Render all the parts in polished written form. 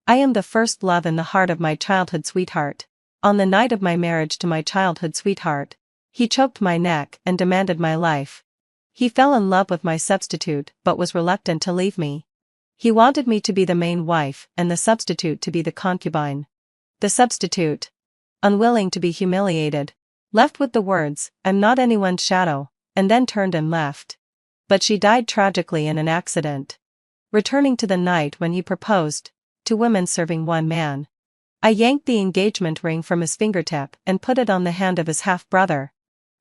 I am the first love in the heart of my childhood sweetheart. On the night of my marriage to my childhood sweetheart, he choked my neck and demanded my life. He fell in love with my substitute but was reluctant to leave me. He wanted me to be the main wife and the substitute to be the concubine. The substitute, unwilling to be humiliated, left with the words, "I'm not anyone's shadow," and then turned and left. But she died tragically in an accident. Returning to the night when he proposed, 2 women serving 1 man. I yanked the engagement ring from his fingertip and put it on the hand of his half-brother,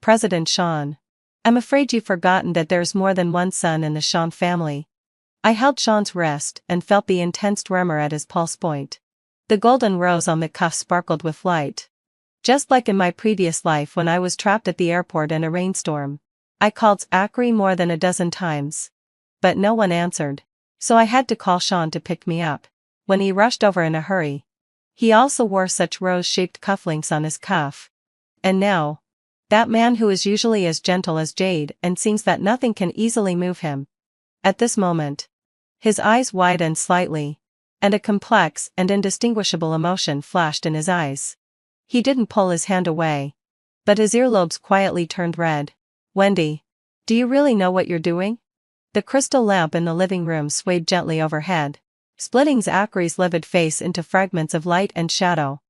President Sean. I'm afraid you've forgotten that there's more than one son in the Sean family. I held Sean's wrist and felt the intense tremor at his pulse point. The golden rose on the cuff sparkled with light. Just like in my previous life when I was trapped at the airport in a rainstorm, I called Zachary more than a dozen times. But no one answered, so I had to call Sean to pick me up. When he rushed over in a hurry. He also wore such rose-shaped cufflinks on his cuff. And now, that man who is usually as gentle as jade and seems that nothing can easily move him. At this moment, his eyes widened slightly, and a complex and indistinguishable emotion flashed in his eyes. He didn't pull his hand away, but his earlobes quietly turned red. "Wendy, do you really know what you're doing?" The crystal lamp in the living room swayed gently overhead, splitting Zachary's livid face into fragments of light and shadow.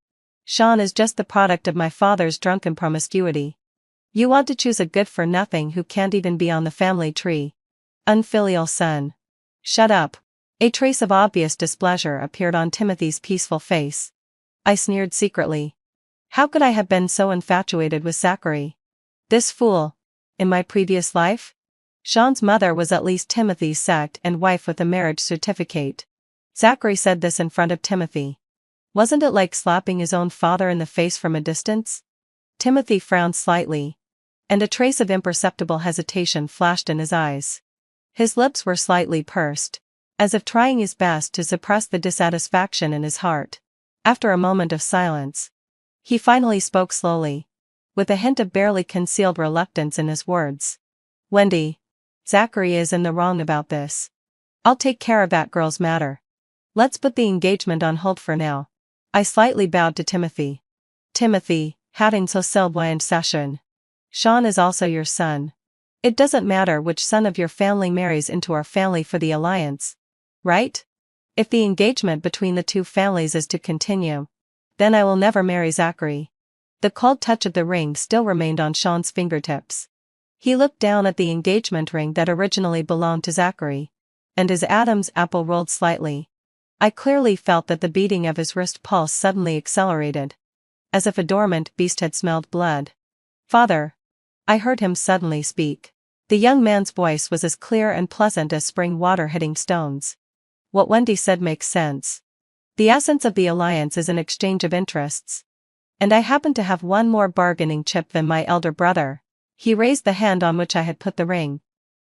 "Sean is just the product of my father's drunken promiscuity. You want to choose a good-for-nothing who can't even be on the family tree. Unfilial son." "Shut up." A trace of obvious displeasure appeared on Timothy's peaceful face. I sneered secretly. How could I have been so infatuated with Zachary? This fool. In my previous life? Sean's mother was at least Timothy's sect and wife with a marriage certificate. Zachary said this in front of Timothy. Wasn't it like slapping his own father in the face from a distance? Timothy frowned slightly, and a trace of imperceptible hesitation flashed in his eyes. His lips were slightly pursed, as if trying his best to suppress the dissatisfaction in his heart. After a moment of silence, he finally spoke slowly, with a hint of barely concealed reluctance in his words. "Wendy, Zachary is in the wrong about this. I'll take care of that girl's matter. Let's put the engagement on hold for now." I slightly bowed to Timothy. "Timothy, hadn't so silbwa session. Sean is also your son. It doesn't matter which son of your family marries into our family for the alliance. Right? If the engagement between the two families is to continue, then I will never marry Zachary." The cold touch of the ring still remained on Sean's fingertips. He looked down at the engagement ring that originally belonged to Zachary, and his Adam's apple rolled slightly. I clearly felt that the beating of his wrist pulse suddenly accelerated, as if a dormant beast had smelled blood. "Father," I heard him suddenly speak. The young man's voice was as clear and pleasant as spring water hitting stones. "What Wendy said makes sense. The essence of the alliance is an exchange of interests. And I happen to have one more bargaining chip than my elder brother." He raised the hand on which I had put the ring.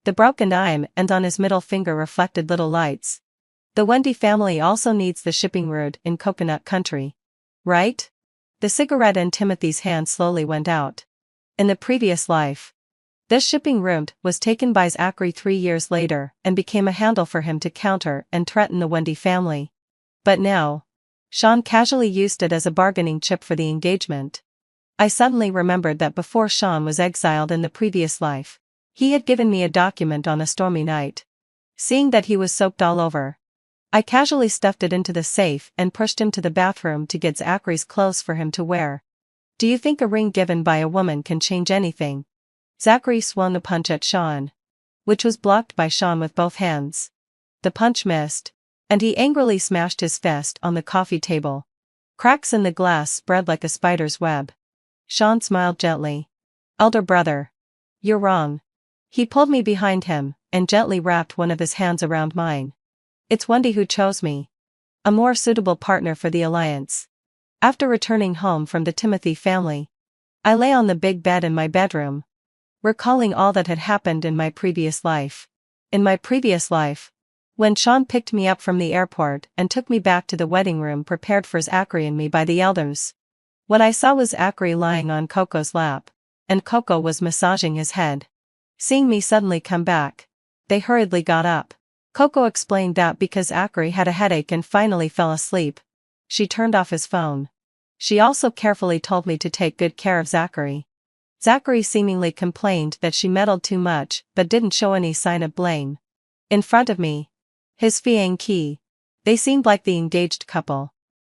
The broken dime and on his middle finger reflected little lights. "The Wendy family also needs the shipping route in Coconut Country. Right?" The cigarette in Timothy's hand slowly went out. In the previous life, this shipping route was taken by Zachary 3 years later and became a handle for him to counter and threaten the Wendy family. But now, Sean casually used it as a bargaining chip for the engagement. I suddenly remembered that before Sean was exiled in the previous life, he had given me a document on a stormy night. Seeing that he was soaked all over, I casually stuffed it into the safe and pushed him to the bathroom to get Zachary's clothes for him to wear. "Do you think a ring given by a woman can change anything?" Zachary swung a punch at Sean, which was blocked by Sean with both hands. The punch missed, and he angrily smashed his fist on the coffee table. Cracks in the glass spread like a spider's web. Sean smiled gently. "Elder brother, you're wrong." He pulled me behind him and gently wrapped one of his hands around mine. "It's Wendy who chose me. A more suitable partner for the alliance." After returning home from the Timothy family, I lay on the big bed in my bedroom, recalling all that had happened in my previous life. In my previous life, when Sean picked me up from the airport and took me back to the wedding room prepared for Zachary and me by the elders, what I saw was Zachary lying on Coco's lap, and Coco was massaging his head. Seeing me suddenly come back, they hurriedly got up. Coco explained that because Zachary had a headache and finally fell asleep, she turned off his phone. She also carefully told me to take good care of Zachary. Zachary seemingly complained that she meddled too much but didn't show any sign of blame. In front of me, his fiancée, they seemed like the engaged couple.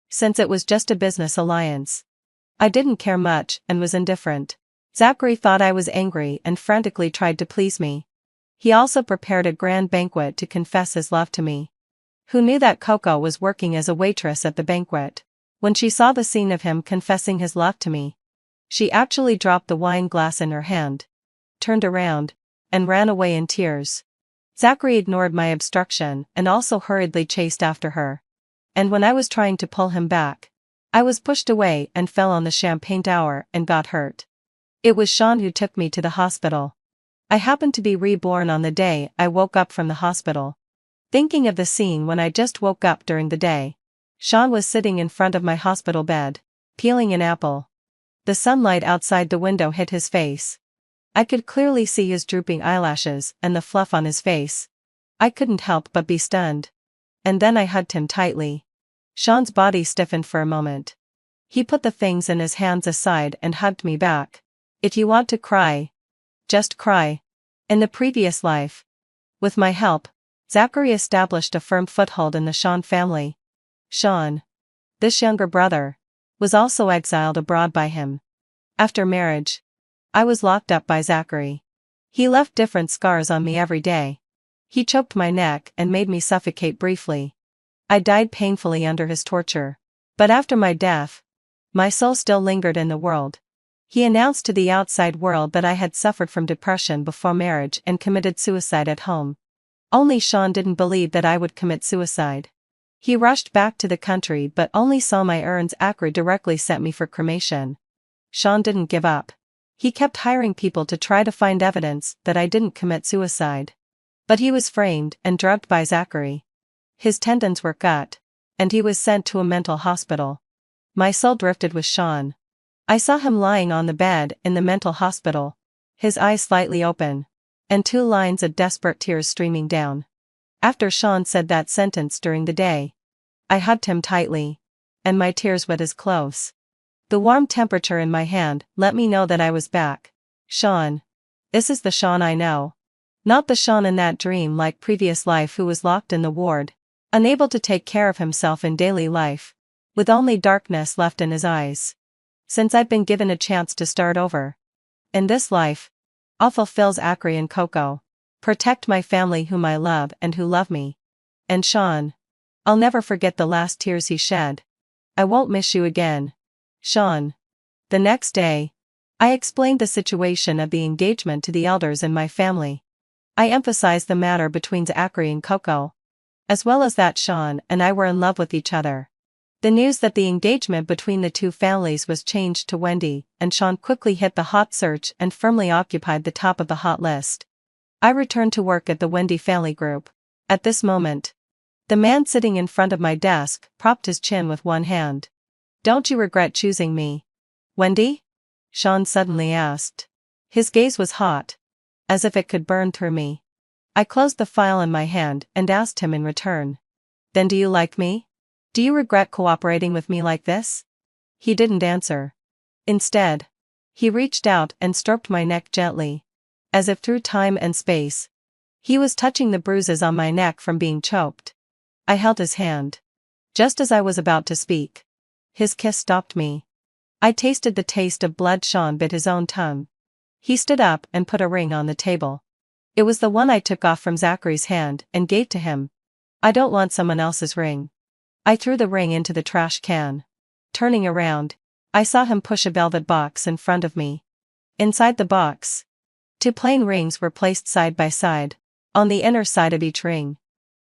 Since it was just a business alliance, I didn't care much and was indifferent. Zachary thought I was angry and frantically tried to please me. He also prepared a grand banquet to confess his love to me. Who knew that Coco was working as a waitress at the banquet? When she saw the scene of him confessing his love to me, she actually dropped the wine glass in her hand, turned around, and ran away in tears. Zachary ignored my obstruction and also hurriedly chased after her. And when I was trying to pull him back, I was pushed away and fell on the champagne tower and got hurt. It was Sean who took me to the hospital. I happened to be reborn on the day I woke up from the hospital. Thinking of the scene when I just woke up during the day, Sean was sitting in front of my hospital bed, peeling an apple. The sunlight outside the window hit his face. I could clearly see his drooping eyelashes and the fluff on his face. I couldn't help but be stunned. And then I hugged him tightly. Sean's body stiffened for a moment. He put the things in his hands aside and hugged me back. If you want to cry, just cry. In the previous life, with my help, Zachary established a firm foothold in the Sean family. Sean, this younger brother, was also exiled abroad by him. After marriage, I was locked up by Zachary. He left different scars on me every day. He choked my neck and made me suffocate briefly. I died painfully under his torture. But after my death, my soul still lingered in the world. He announced to the outside world that I had suffered from depression before marriage and committed suicide at home. Only Sean didn't believe that I would commit suicide. He rushed back to the country but only saw my urns. Zachary directly sent me for cremation. Sean didn't give up. He kept hiring people to try to find evidence that I didn't commit suicide. But he was framed and drugged by Zachary. His tendons were cut, and he was sent to a mental hospital. My soul drifted with Sean. I saw him lying on the bed in the mental hospital, his eyes slightly open, and 2 lines of desperate tears streaming down. After Sean said that sentence during the day, I hugged him tightly, and my tears wet his clothes. The warm temperature in my hand let me know that I was back. Sean. This is the Sean I know. Not the Sean in that dream-like previous life who was locked in the ward, unable to take care of himself in daily life, with only darkness left in his eyes. Since I've been given a chance to start over in this life, I'll fulfill Zachary and Coco, protect my family whom I love and who love me. And Sean, I'll never forget the last tears he shed. I won't miss you again, Sean. The next day, I explained the situation of the engagement to the elders in my family. I emphasized the matter between Zachary and Coco, as well as that Sean and I were in love with each other. The news that the engagement between the 2 families was changed to Wendy and Sean quickly hit the hot search and firmly occupied the top of the hot list. I returned to work at the Wendy family group. At this moment, the man sitting in front of my desk propped his chin with one hand. Don't you regret choosing me, Wendy? Sean suddenly asked. His gaze was hot, as if it could burn through me. I closed the file in my hand and asked him in return. Then do you like me? Do you regret cooperating with me like this? He didn't answer. Instead, he reached out and stroked my neck gently, as if through time and space. He was touching the bruises on my neck from being choked. I held his hand. Just as I was about to speak, his kiss stopped me. I tasted the taste of blood. Sean bit his own tongue. He stood up and put a ring on the table. It was the one I took off from Zachary's hand and gave to him. I don't want someone else's ring. I threw the ring into the trash can. Turning around, I saw him push a velvet box in front of me. Inside the box, 2 plain rings were placed side by side. On the inner side of each ring,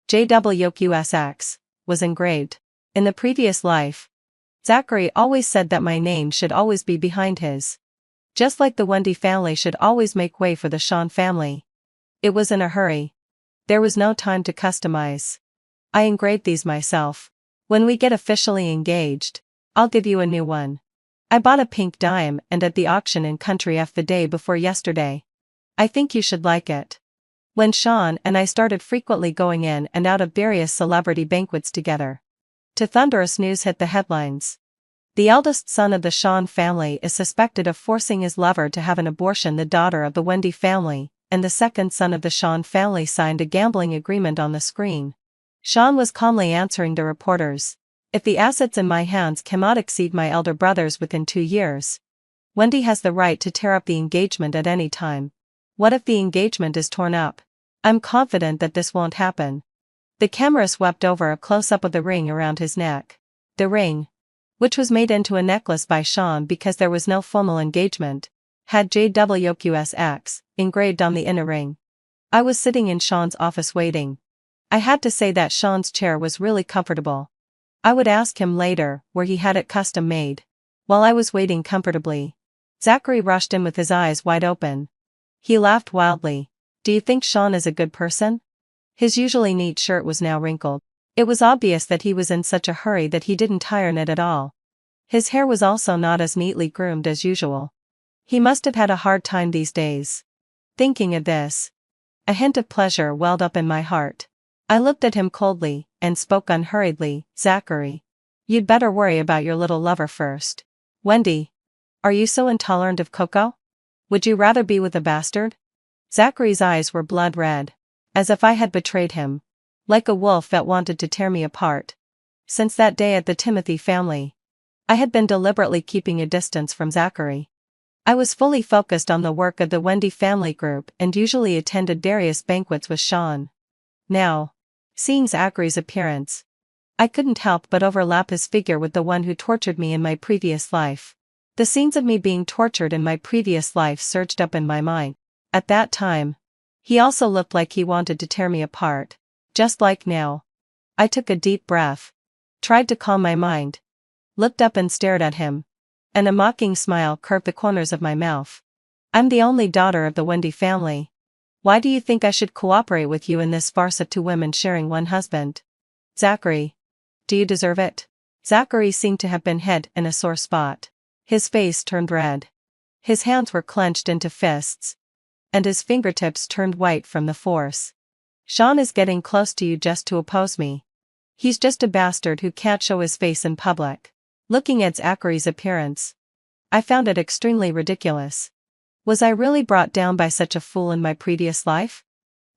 JWQSX was engraved. In the previous life, Zachary always said that my name should always be behind his. Just like the Wendy family should always make way for the Sean family. It was in a hurry. There was no time to customize. I engraved these myself. When we get officially engaged, I'll give you a new one. I bought a pink dime and at the auction in Country F the day before yesterday. I think you should like it. when Sean and I started frequently going in and out of various celebrity banquets together. Thunderous news hit the headlines. The eldest son of the Sean family is suspected of forcing his lover to have an abortion. The daughter of the Wendy family and the second son of the Sean family signed a gambling agreement on the screen. Sean was calmly answering the reporters. If the assets in my hands cannot exceed my elder brother's within 2 years, Wendy has the right to tear up the engagement at any time. What if the engagement is torn up? I'm confident that this won't happen. The camera swept over a close-up of the ring around his neck. The ring, which was made into a necklace by Sean because there was no formal engagement, had JWQSX engraved on the inner ring. I was sitting in Sean's office waiting. I had to say that Sean's chair was really comfortable. I would ask him later where he had it custom made. While I was waiting comfortably, Zachary rushed in with his eyes wide open. He laughed wildly. Do you think Sean is a good person? His usually neat shirt was now wrinkled. It was obvious that he was in such a hurry that he didn't iron it at all. His hair was also not as neatly groomed as usual. He must have had a hard time these days. Thinking of this, a hint of pleasure welled up in my heart. I looked at him coldly and spoke unhurriedly. Zachary, you'd better worry about your little lover first. Wendy, are you so intolerant of Coco? Would you rather be with a bastard? Zachary's eyes were blood red, as if I had betrayed him, like a wolf that wanted to tear me apart. Since that day at the Timothy family, I had been deliberately keeping a distance from Zachary. I was fully focused on the work of the Wendy family group and usually attended various banquets with Sean. Now, seeing Zachary's appearance, I couldn't help but overlap his figure with the one who tortured me in my previous life. The scenes of me being tortured in my previous life surged up in my mind. At that time, he also looked like he wanted to tear me apart, just like now. I took a deep breath, tried to calm my mind, looked up and stared at him, and a mocking smile curved the corners of my mouth. I'm the only daughter of the Wendy family. Why do you think I should cooperate with you in this farce of 2 women sharing one husband? Zachary, do you deserve it? Zachary seemed to have been hit in a sore spot. His face turned red. His hands were clenched into fists, and his fingertips turned white from the force. Sean is getting close to you just to oppose me. He's just a bastard who can't show his face in public. Looking at Zachary's appearance, I found it extremely ridiculous. Was I really brought down by such a fool in my previous life?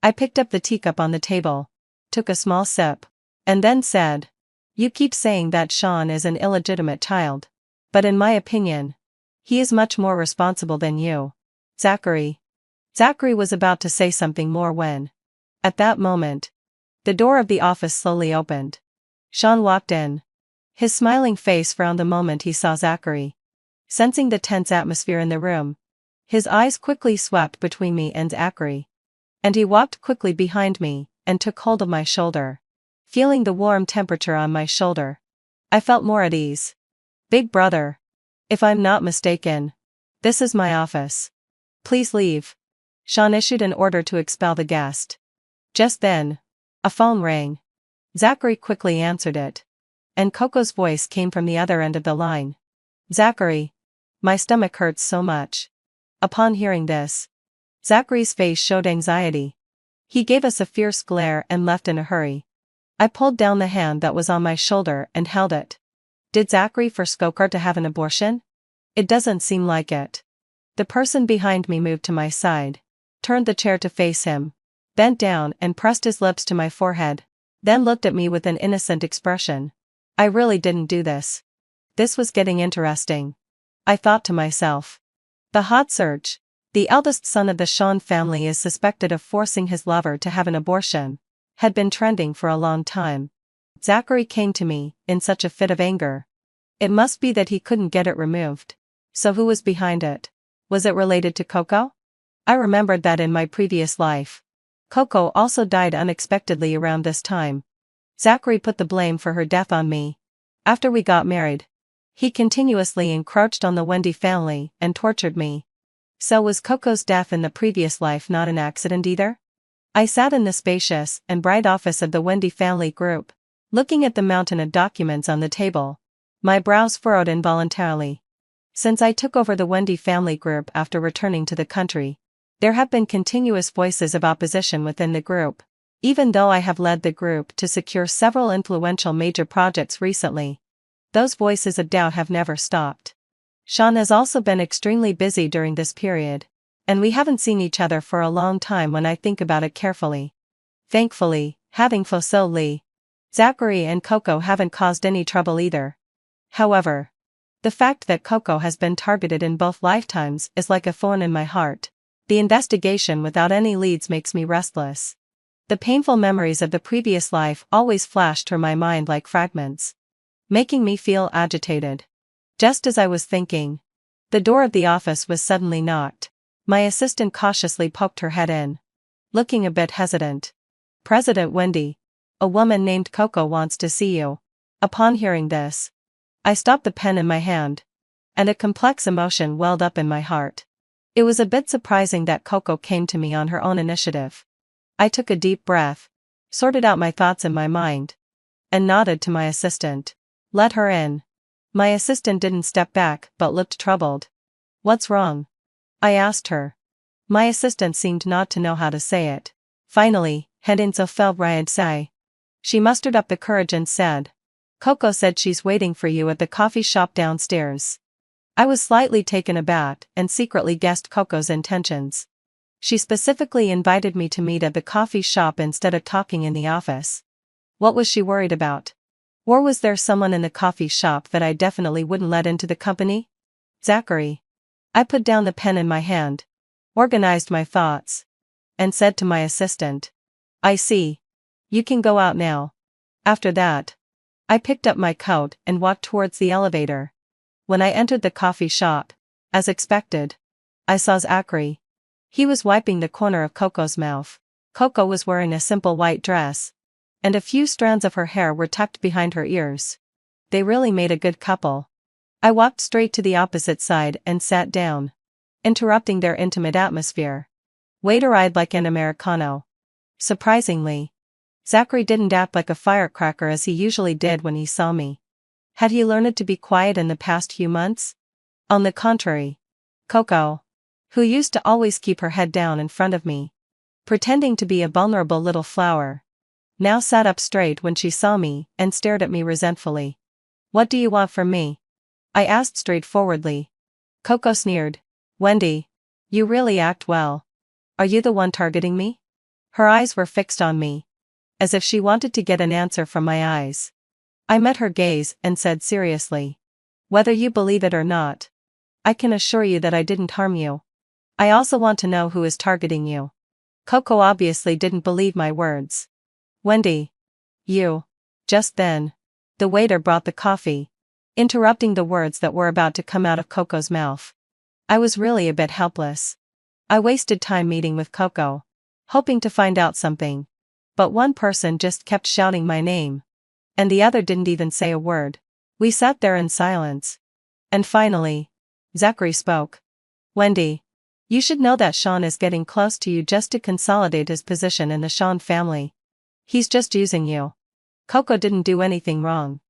I picked up the teacup on the table, took a small sip, and then said, You keep saying that Sean is an illegitimate child, but in my opinion, he is much more responsible than you. Zachary was about to say something more when, at that moment, the door of the office slowly opened. Sean walked in. His smiling face frowned the moment he saw Zachary. Sensing the tense atmosphere in the room, his eyes quickly swept between me and Zachary, and he walked quickly behind me and took hold of my shoulder. Feeling the warm temperature on my shoulder, I felt more at ease. Big brother, if I'm not mistaken, this is my office. Please leave. Sean issued an order to expel the guest. Just then, a phone rang. Zachary quickly answered it, and Coco's voice came from the other end of the line. Zachary, my stomach hurts so much. Upon hearing this, Zachary's face showed anxiety. He gave us a fierce glare and left in a hurry. I pulled down the hand that was on my shoulder and held it. Did Zachary force Coco to have an abortion? It doesn't seem like it. The person behind me moved to my side, turned the chair to face him, bent down and pressed his lips to my forehead, then looked at me with an innocent expression. I really didn't do this. This was getting interesting. I thought to myself. The hot search. The eldest son of the Sean family is suspected of forcing his lover to have an abortion, had been trending for a long time. Zachary came to me in such a fit of anger. It must be that he couldn't get it removed. So who was behind it? Was it related to Coco? I remembered that in my previous life, Coco also died unexpectedly around this time. Zachary put the blame for her death on me. After we got married, he continuously encroached on the Wendy family and tortured me. So was Coco's death in the previous life not an accident either? I sat in the spacious and bright office of the Wendy family group, looking at the mountain of documents on the table. My brows furrowed involuntarily. Since I took over the Wendy family group after returning to the country, There have been continuous voices of opposition within the group, even though I have led the group to secure several influential major projects recently. Those voices of doubt have never stopped. Sean has also been extremely busy during this period, and we haven't seen each other for a long time when I think about it carefully. Thankfully, having Foso Lee, Zachary and Coco haven't caused any trouble either. However, the fact that Coco has been targeted in both lifetimes is like a thorn in my heart. The investigation without any leads makes me restless. The painful memories of the previous life always flash through my mind like fragments, making me feel agitated. Just as I was thinking, the door of the office was suddenly knocked. My assistant cautiously poked her head in, looking a bit hesitant. "President Wendy, a woman named Coco wants to see you." Upon hearing this, I stopped the pen in my hand, and a complex emotion welled up in my heart. It was a bit surprising that Coco came to me on her own initiative. I took a deep breath, sorted out my thoughts in my mind, and nodded to my assistant. "Let her in." My assistant didn't step back but looked troubled. "What's wrong?" I asked her. My assistant seemed not to know how to say it. Finally, "Hedin so fel riad sai." She mustered up the courage and said, "Coco said she's waiting for you at the coffee shop downstairs." I was slightly taken aback and secretly guessed Coco's intentions. She specifically invited me to meet at the coffee shop instead of talking in the office. What was she worried about? Or was there someone in the coffee shop that I definitely wouldn't let into the company? "Zachary." I put down the pen in my hand, organized my thoughts, and said to my assistant, "I see. You can go out now." After that, I picked up my coat and walked towards the elevator. When I entered the coffee shop, as expected, I saw Zachary. He was wiping the corner of Coco's mouth. Coco was wearing a simple white dress, and a few strands of her hair were tucked behind her ears. They really made a good couple. I walked straight to the opposite side and sat down, interrupting their intimate atmosphere. Waiter-eyed like an Americano. Surprisingly, Zachary didn't act like a firecracker as he usually did when he saw me. Had he learned to be quiet in the past few months? On the contrary, Coco, who used to always keep her head down in front of me, pretending to be a vulnerable little flower, now sat up straight when she saw me and stared at me resentfully. "What do you want from me?" I asked straightforwardly. Coco sneered. "Wendy, you really act well. Are you the one targeting me?" Her eyes were fixed on me, as if she wanted to get an answer from my eyes. I met her gaze and said seriously, "Whether you believe it or not, I can assure you that I didn't harm you. I also want to know who is targeting you." Coco obviously didn't believe my words. "Wendy. You." Just then, the waiter brought the coffee, interrupting the words that were about to come out of Coco's mouth. I was really a bit helpless. I wasted time meeting with Coco, hoping to find out something, but one person just kept shouting my name, and the other didn't even say a word. We sat there in silence. And finally, Zachary spoke. "Wendy, you should know that Sean is getting close to you just to consolidate his position in the Sean family. He's just using you. Coco didn't do anything wrong.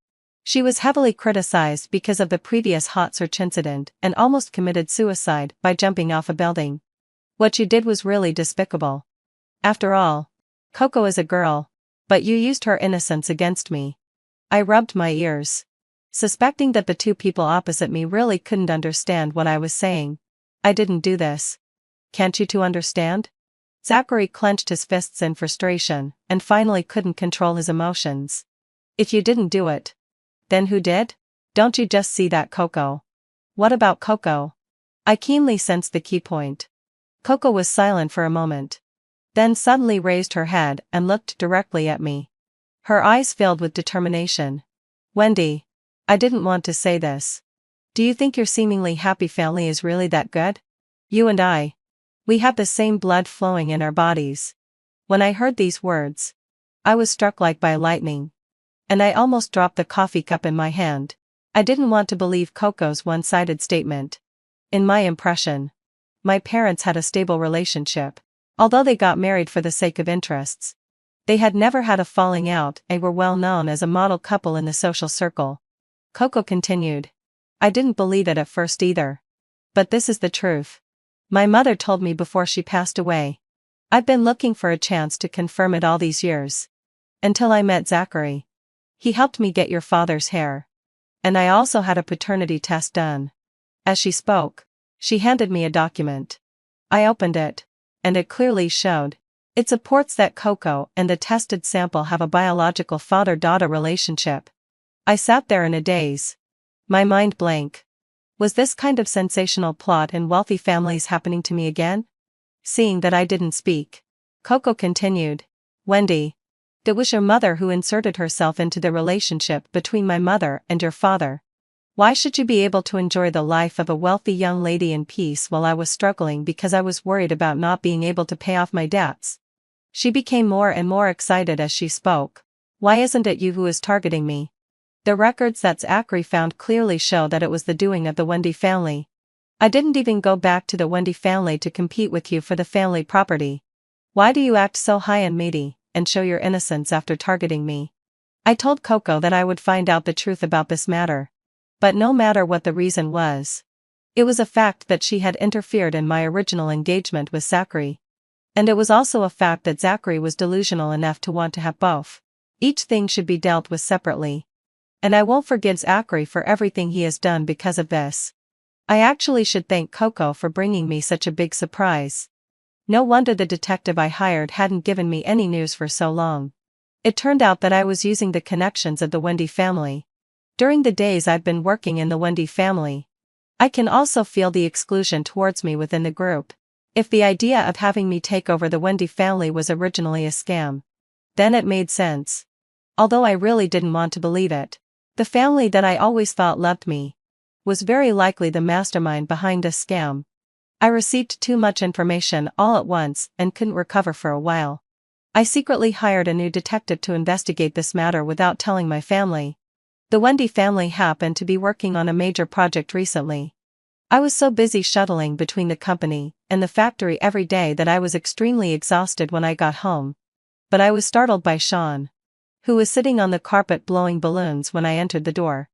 She was heavily criticized because of the previous hot search incident and almost committed suicide by jumping off a building. What you did was really despicable. After all, Coco is a girl, but you used her innocence against me." I rubbed my ears, suspecting that the two people opposite me really couldn't understand what I was saying. "I didn't do this. Can't you two understand?" Zachary clenched his fists in frustration and finally couldn't control his emotions. "If you didn't do it, then who did? Don't you just see that Coco?" "What about Coco?" I keenly sensed the key point. Coco was silent for a moment, then suddenly raised her head and looked directly at me. Her eyes filled with determination. "Wendy, I didn't want to say this. Do you think your seemingly happy family is really that good? You and I, we have the same blood flowing in our bodies." When I heard these words, I was struck like by lightning, and I almost dropped the coffee cup in my hand. I didn't want to believe Coco's one-sided statement. In my impression, my parents had a stable relationship, although they got married for the sake of interests. They had never had a falling out and were well known as a model couple in the social circle. Coco continued. "I didn't believe it at first either. But this is the truth. My mother told me before she passed away. I've been looking for a chance to confirm it all these years. Until I met Zachary. He helped me get your father's hair. And I also had a paternity test done. As she spoke, she handed me a document. I opened it. And it clearly showed. It supports that Coco and the tested sample have a biological father-daughter relationship. I sat there in a daze. My mind blank. Was this kind of sensational plot in wealthy families happening to me again? Seeing that I didn't speak, Coco continued. Wendy. It was your mother who inserted herself into the relationship between my mother and your father. Why should you be able to enjoy the life of a wealthy young lady in peace while I was struggling because I was worried about not being able to pay off my debts? She became more and more excited as she spoke. Why isn't it you who is targeting me? The records that Zachary found clearly show that it was the doing of the Wendy family. I didn't even go back to the Wendy family to compete with you for the family property. Why do you act so high and mighty, and show your innocence after targeting me? I told Coco that I would find out the truth about this matter. But no matter what the reason was, it was a fact that she had interfered in my original engagement with Zachary. And it was also a fact that Zachary was delusional enough to want to have both. Each thing should be dealt with separately. And I won't forgive Zachary for everything he has done because of this. I actually should thank Coco for bringing me such a big surprise. No wonder the detective I hired hadn't given me any news for so long. It turned out that I was using the connections of the Wendy family. During the days I've been working in the Wendy family, I can also feel the exclusion towards me within the group. If the idea of having me take over the Wendy family was originally a scam, then it made sense. Although I really didn't want to believe it. The family that I always thought loved me was very likely the mastermind behind this scam. I received too much information all at once and couldn't recover for a while. I secretly hired a new detective to investigate this matter without telling my family. The Wendy family happened to be working on a major project recently. I was so busy shuttling between the company and the factory every day that I was extremely exhausted when I got home. But I was startled by Sean, who was sitting on the carpet blowing balloons when I entered the door.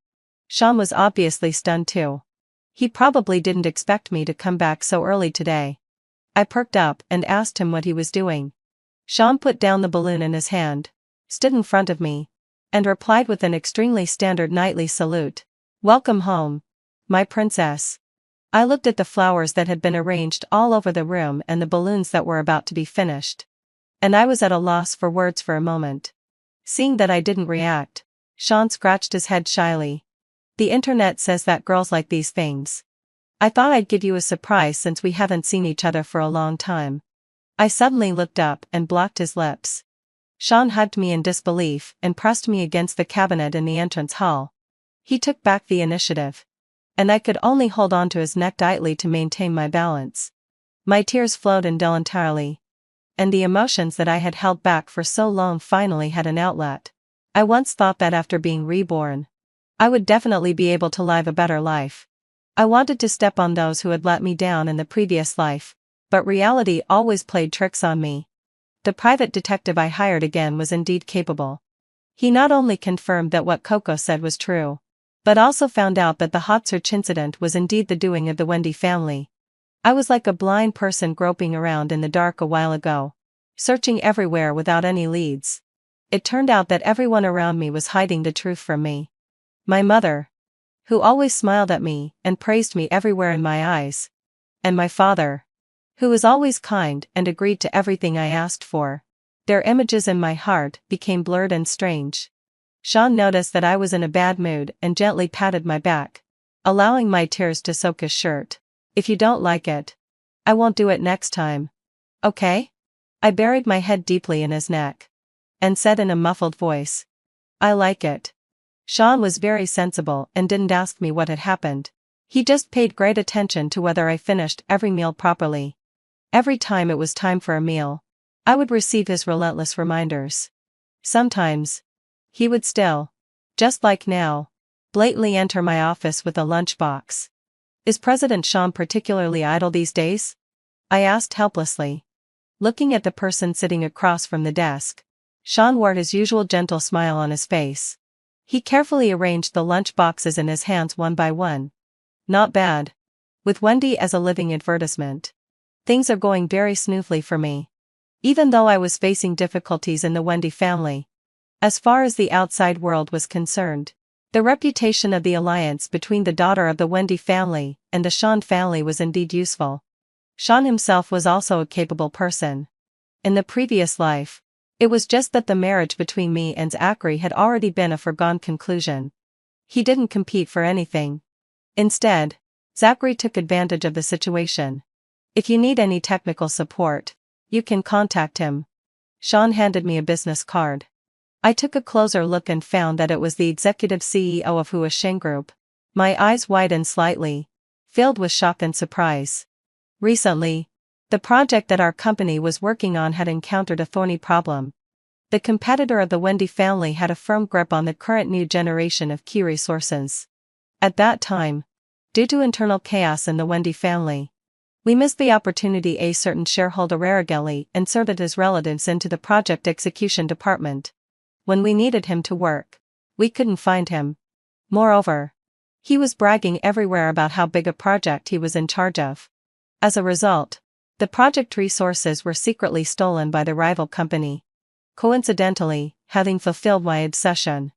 Sean was obviously stunned too. He probably didn't expect me to come back so early today. I perked up and asked him what he was doing. Sean put down the balloon in his hand, stood in front of me, and replied with an extremely standard knightly salute. Welcome home, my princess. I looked at the flowers that had been arranged all over the room and the balloons that were about to be finished. And I was at a loss for words for a moment. Seeing that I didn't react, Sean scratched his head shyly. The internet says that girls like these things. I thought I'd give you a surprise since we haven't seen each other for a long time. I suddenly looked up and blocked his lips. Sean hugged me in disbelief and pressed me against the cabinet in the entrance hall. He took back the initiative. And I could only hold on to his neck tightly to maintain my balance. My tears flowed involuntarily. And the emotions that I had held back for so long finally had an outlet. I once thought that after being reborn, I would definitely be able to live a better life. I wanted to step on those who had let me down in the previous life, but reality always played tricks on me. The private detective I hired again was indeed capable. He not only confirmed that what Coco said was true, but also found out that the hot search incident was indeed the doing of the Wendy family. I was like a blind person groping around in the dark a while ago, searching everywhere without any leads. It turned out that everyone around me was hiding the truth from me. My mother, who always smiled at me and praised me everywhere in my eyes. And my father, who was always kind and agreed to everything I asked for. Their images in my heart became blurred and strange. Sean noticed that I was in a bad mood and gently patted my back, allowing my tears to soak his shirt. If you don't like it, I won't do it next time. Okay? I buried my head deeply in his neck and said in a muffled voice, I like it. Sean was very sensible and didn't ask me what had happened. He just paid great attention to whether I finished every meal properly. Every time it was time for a meal, I would receive his relentless reminders. Sometimes, he would still, just like now, blatantly enter my office with a lunchbox. Is President Sean particularly idle these days? I asked helplessly. Looking at the person sitting across from the desk, Sean wore his usual gentle smile on his face. He carefully arranged the lunch boxes in his hands one by one. Not bad. With Wendy as a living advertisement, Things are going very smoothly for me. Even though I was facing difficulties in the Wendy family. As far as the outside world was concerned, the reputation of the alliance between the daughter of the Wendy family and the Sean family was indeed useful. Sean himself was also a capable person. In the previous life, it was just that the marriage between me and Zachary had already been a foregone conclusion. He didn't compete for anything. Instead, Zachary took advantage of the situation. If you need any technical support, you can contact him. Sean handed me a business card. I took a closer look and found that it was the executive CEO of Huasheng Group. My eyes widened slightly, filled with shock and surprise. Recently, the project that our company was working on had encountered a thorny problem. The competitor of the Wendy family had a firm grip on the current new generation of key resources. At that time, due to internal chaos in the Wendy family, we missed the opportunity a certain shareholder Arageli inserted his relatives into the project execution department. When we needed him to work, we couldn't find him. Moreover, he was bragging everywhere about how big a project he was in charge of. As a result, the project resources were secretly stolen by the rival company. Coincidentally, having fulfilled my obsession,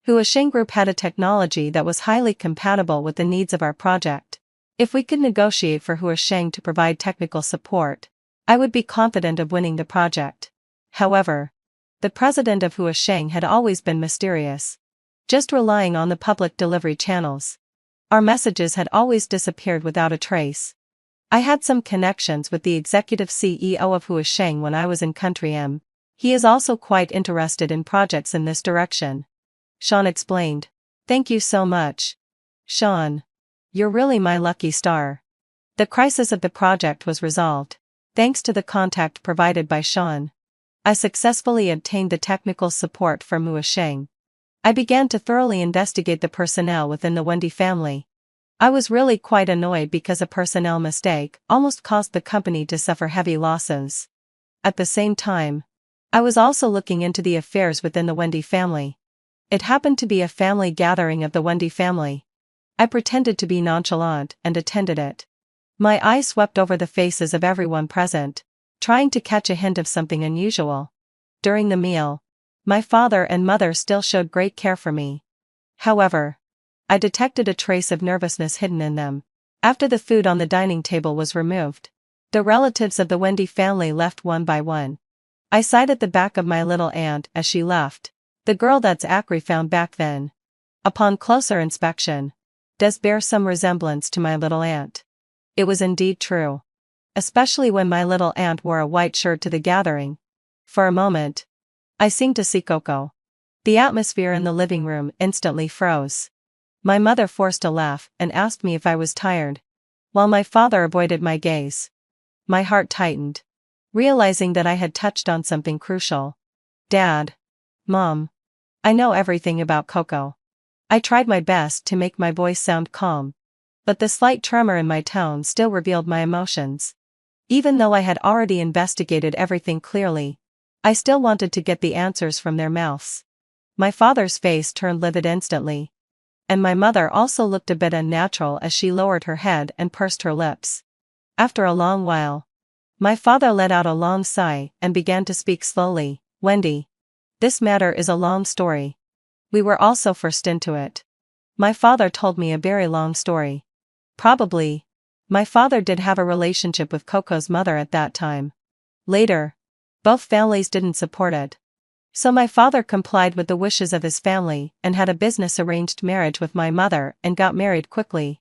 Huasheng Group had a technology that was highly compatible with the needs of our project. If we could negotiate for Huasheng to provide technical support, I would be confident of winning the project. However, the president of Huasheng had always been mysterious, just relying on the public delivery channels. Our messages had always disappeared without a trace. I had some connections with the executive CEO of Huasheng when I was in Country M. He is also quite interested in projects in this direction. Sean explained. Thank you so much, Sean. You're really my lucky star. The crisis of the project was resolved, thanks to the contact provided by Sean. I successfully obtained the technical support from Huasheng. I began to thoroughly investigate the personnel within the Wendy family. I was really quite annoyed because a personnel mistake almost caused the company to suffer heavy losses. At the same time, I was also looking into the affairs within the Wendy family. It happened to be a family gathering of the Wendy family. I pretended to be nonchalant and attended it. My eyes swept over the faces of everyone present, trying to catch a hint of something unusual. During the meal, my father and mother still showed great care for me. However, I detected a trace of nervousness hidden in them. After the food on the dining table was removed, the relatives of the Wendy family left one by one. I sighed at the back of my little aunt as she left, the girl that Zachary found back then. Upon closer inspection, does bear some resemblance to my little aunt. It was indeed true. Especially when my little aunt wore a white shirt to the gathering. For a moment, I seemed to see Coco. The atmosphere in the living room instantly froze. My mother forced a laugh and asked me if I was tired, while my father avoided my gaze. My heart tightened, realizing that I had touched on something crucial. Dad. Mom. I know everything about Coco. I tried my best to make my voice sound calm, but the slight tremor in my tone still revealed my emotions. Even though I had already investigated everything clearly, I still wanted to get the answers from their mouths. My father's face turned livid instantly, and my mother also looked a bit unnatural as she lowered her head and pursed her lips. After a long while, my father let out a long sigh and began to speak slowly. Wendy, this matter is a long story. We were also forced into it. My father told me a very long story. Probably, my father did have a relationship with Coco's mother at that time. Later, both families didn't support it. So my father complied with the wishes of his family and had a business-arranged marriage with my mother and got married quickly.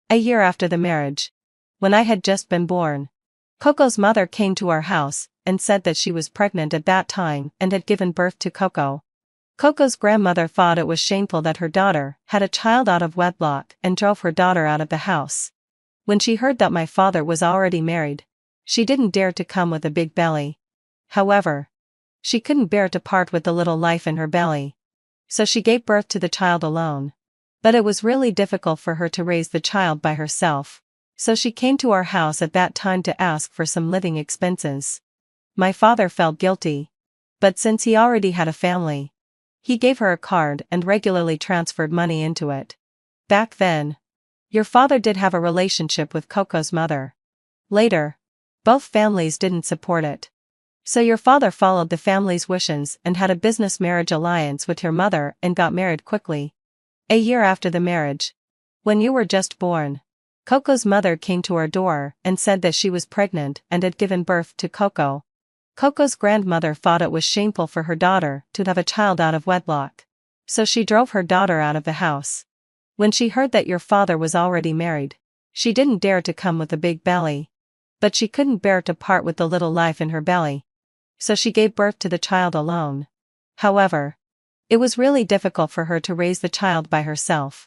A year after the marriage, when I had just been born, Coco's mother came to our house and said that she was pregnant at that time and had given birth to Coco. Coco's grandmother thought it was shameful that her daughter had a child out of wedlock and drove her daughter out of the house. When she heard that my father was already married, she didn't dare to come with a big belly. However, she couldn't bear to part with the little life in her belly. So she gave birth to the child alone. But it was really difficult for her to raise the child by herself, so she came to our house at that time to ask for some living expenses. My father felt guilty, but since he already had a family, he gave her a card and regularly transferred money into it. Back then, your father did have a relationship with Coco's mother. Later, Both families didn't support it. So your father followed the family's wishes and had a business marriage alliance with your mother and got married quickly. A year after the marriage, when you were just born, Coco's mother came to our door and said that she was pregnant and had given birth to Coco. Coco's grandmother thought it was shameful for her daughter to have a child out of wedlock. So she drove her daughter out of the house. When she heard that your father was already married, she didn't dare to come with a big belly. But she couldn't bear to part with the little life in her belly. So she gave birth to the child alone. However, it was really difficult for her to raise the child by herself.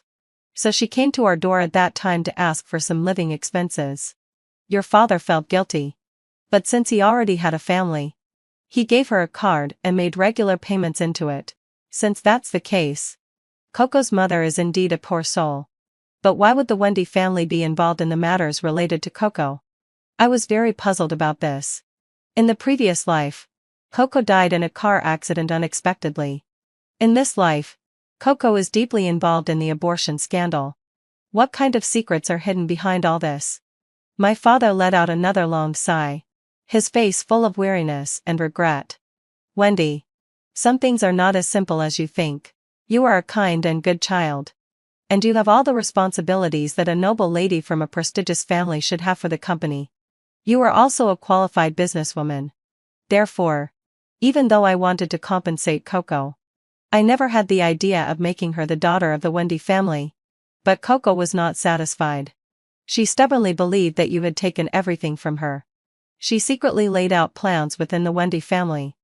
So she came to our door at that time to ask for some living expenses. Your father felt guilty. But since he already had a family, he gave her a card and made regular payments into it. Since that's the case, Coco's mother is indeed a poor soul. But why would the Wendy family be involved in the matters related to Coco? I was very puzzled about this. In the previous life, Coco died in a car accident unexpectedly. In this life, Coco is deeply involved in the abortion scandal. What kind of secrets are hidden behind all this? My father let out another long sigh, his face full of weariness and regret. Wendy, some things are not as simple as you think. You are a kind and good child. And you have all the responsibilities that a noble lady from a prestigious family should have for the company. You are also a qualified businesswoman. Therefore, even though I wanted to compensate Coco, I never had the idea of making her the daughter of the Wendy family. But Coco was not satisfied. She stubbornly believed that you had taken everything from her. She secretly laid out plans within the Wendy family,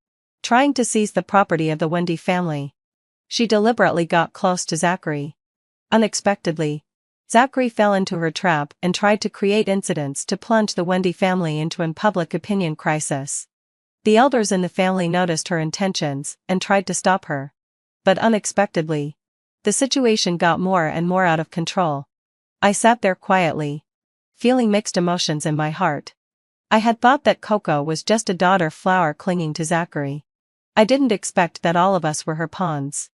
trying to seize the property of the Wendy family. She deliberately got close to Zachary. Unexpectedly, Zachary fell into her trap and tried to create incidents to plunge the Wendy family into a public opinion crisis. The elders in the family noticed her intentions and tried to stop her. But unexpectedly, the situation got more and more out of control. I sat there quietly, feeling mixed emotions in my heart. I had thought that Coco was just a daughter flower clinging to Zachary. I didn't expect that all of us were her pawns.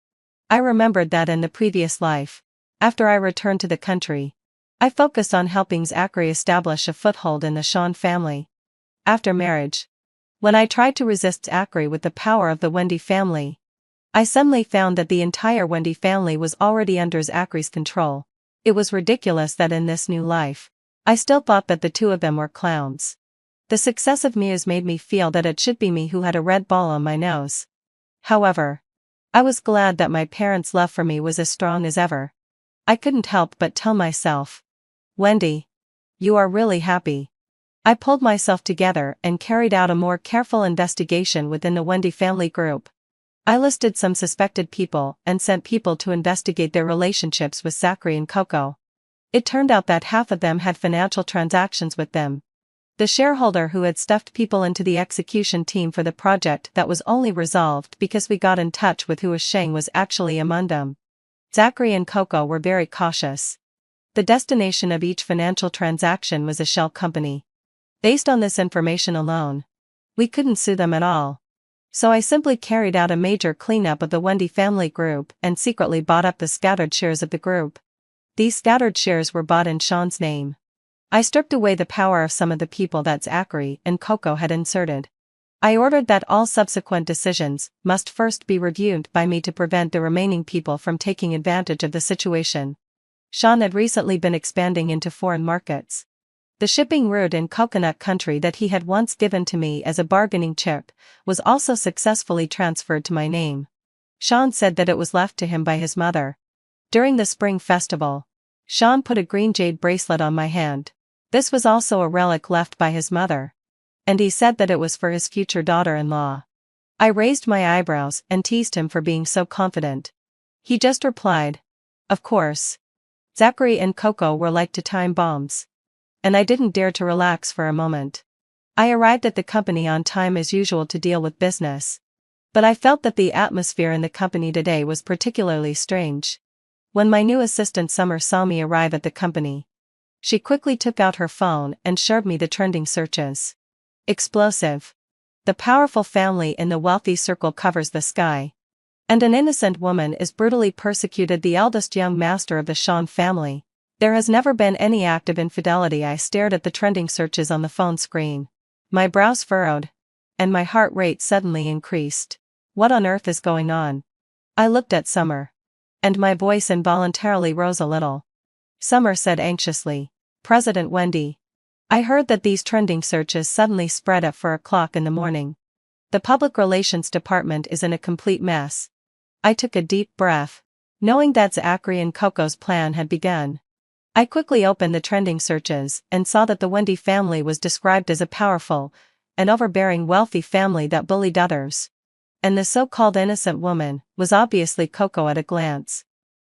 I remembered that in the previous life, after I returned to the country, I focused on helping Zachary establish a foothold in the Sean family. After marriage, when I tried to resist Zachary with the power of the Wendy family, I suddenly found that the entire Wendy family was already under Zachary's control. It was ridiculous that in this new life, I still thought that the two of them were clowns. The successive me's made me feel that it should be me who had a red ball on my nose. However, I was glad that my parents' love for me was as strong as ever. I couldn't help but tell myself, Wendy, you are really happy. I pulled myself together and carried out a more careful investigation within the Wendy family group. I listed some suspected people and sent people to investigate their relationships with Zachary and Coco. It turned out that half of them had financial transactions with them. The shareholder who had stuffed people into the execution team for the project that was only resolved because we got in touch with who was Shang was actually among them. Zachary and Coco were very cautious. The destination of each financial transaction was a shell company. Based on this information alone, we couldn't sue them at all. So I simply carried out a major cleanup of the Wendy family group and secretly bought up the scattered shares of the group. These scattered shares were bought in Sean's name. I stripped away the power of some of the people that Zachary and Coco had inserted. I ordered that all subsequent decisions must first be reviewed by me to prevent the remaining people from taking advantage of the situation. Sean had recently been expanding into foreign markets. The shipping route in Coconut Country that he had once given to me as a bargaining chip was also successfully transferred to my name. Sean said that it was left to him by his mother. During the spring festival, Sean put a green jade bracelet on my hand. This was also a relic left by his mother. And he said that it was for his future daughter-in-law. I raised my eyebrows and teased him for being so confident. He just replied, "Of course." Zachary and Coco were like time bombs. And I didn't dare to relax for a moment. I arrived at the company on time as usual to deal with business. But I felt that the atmosphere in the company today was particularly strange. When my new assistant Summer saw me arrive at the company, she quickly took out her phone and showed me the trending searches. Explosive. The powerful family in the wealthy circle covers the sky. And an innocent woman is brutally persecuted, the eldest young master of the Sean family. There has never been any act of infidelity. I stared at the trending searches on the phone screen. My brows furrowed. And my heart rate suddenly increased. What on earth is going on? I looked at Summer. And my voice involuntarily rose a little. Summer said anxiously, "President Wendy. I heard that these trending searches suddenly spread at 4 o'clock in the morning. The public relations department is in a complete mess." I took a deep breath, knowing that Zachary and Coco's plan had begun. I quickly opened the trending searches and saw that the Wendy family was described as a powerful and overbearing wealthy family that bullied others. And the so-called innocent woman was obviously Coco at a glance.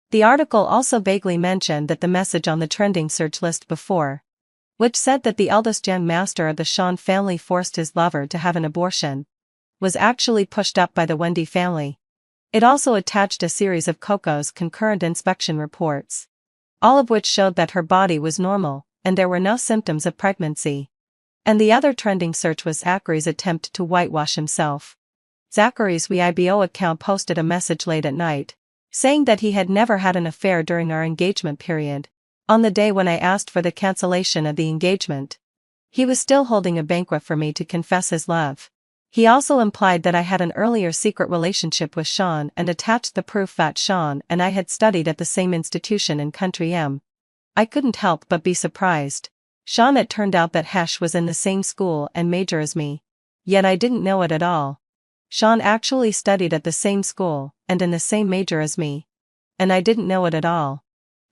The article also vaguely mentioned that the message on the trending search list before, which said that the eldest young master of the Sean family forced his lover to have an abortion, was actually pushed up by the Wendy family. It also attached a series of Coco's concurrent inspection reports, all of which showed that her body was normal, and there were no symptoms of pregnancy. And the other trending search was Zachary's attempt to whitewash himself. Zachary's Weibo account posted a message late at night, saying that he had never had an affair during our engagement period. On the day when I asked for the cancellation of the engagement, he was still holding a banquet for me to confess his love. He also implied that I had an earlier secret relationship with Sean and attached the proof that Sean and I had studied at the same institution in Country M. I couldn't help but be surprised. Sean, it turned out that Hesh was in the same school and major as me. Yet I didn't know it at all. Sean actually studied at the same school and in the same major as me. And I didn't know it at all.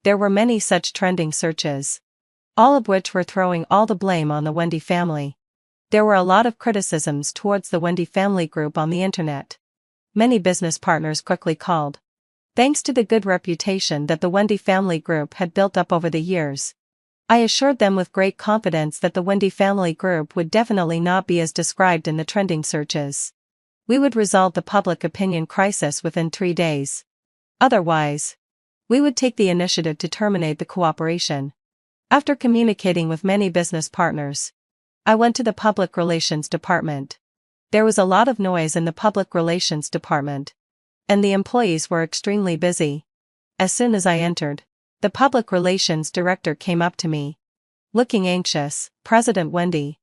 There were many such trending searches, all of which were throwing all the blame on the Wendy family. There were a lot of criticisms towards the Wendy family group on the internet. Many business partners quickly called. Thanks to the good reputation that the Wendy family group had built up over the years, I assured them with great confidence that the Wendy family group would definitely not be as described in the trending searches. We would resolve the public opinion crisis within 3 days. Otherwise, we would take the initiative to terminate the cooperation. After communicating with many business partners, I went to the public relations department. There was a lot of noise in the public relations department, and the employees were extremely busy. As soon as I entered, the public relations director came up to me, looking anxious. "President Wendy,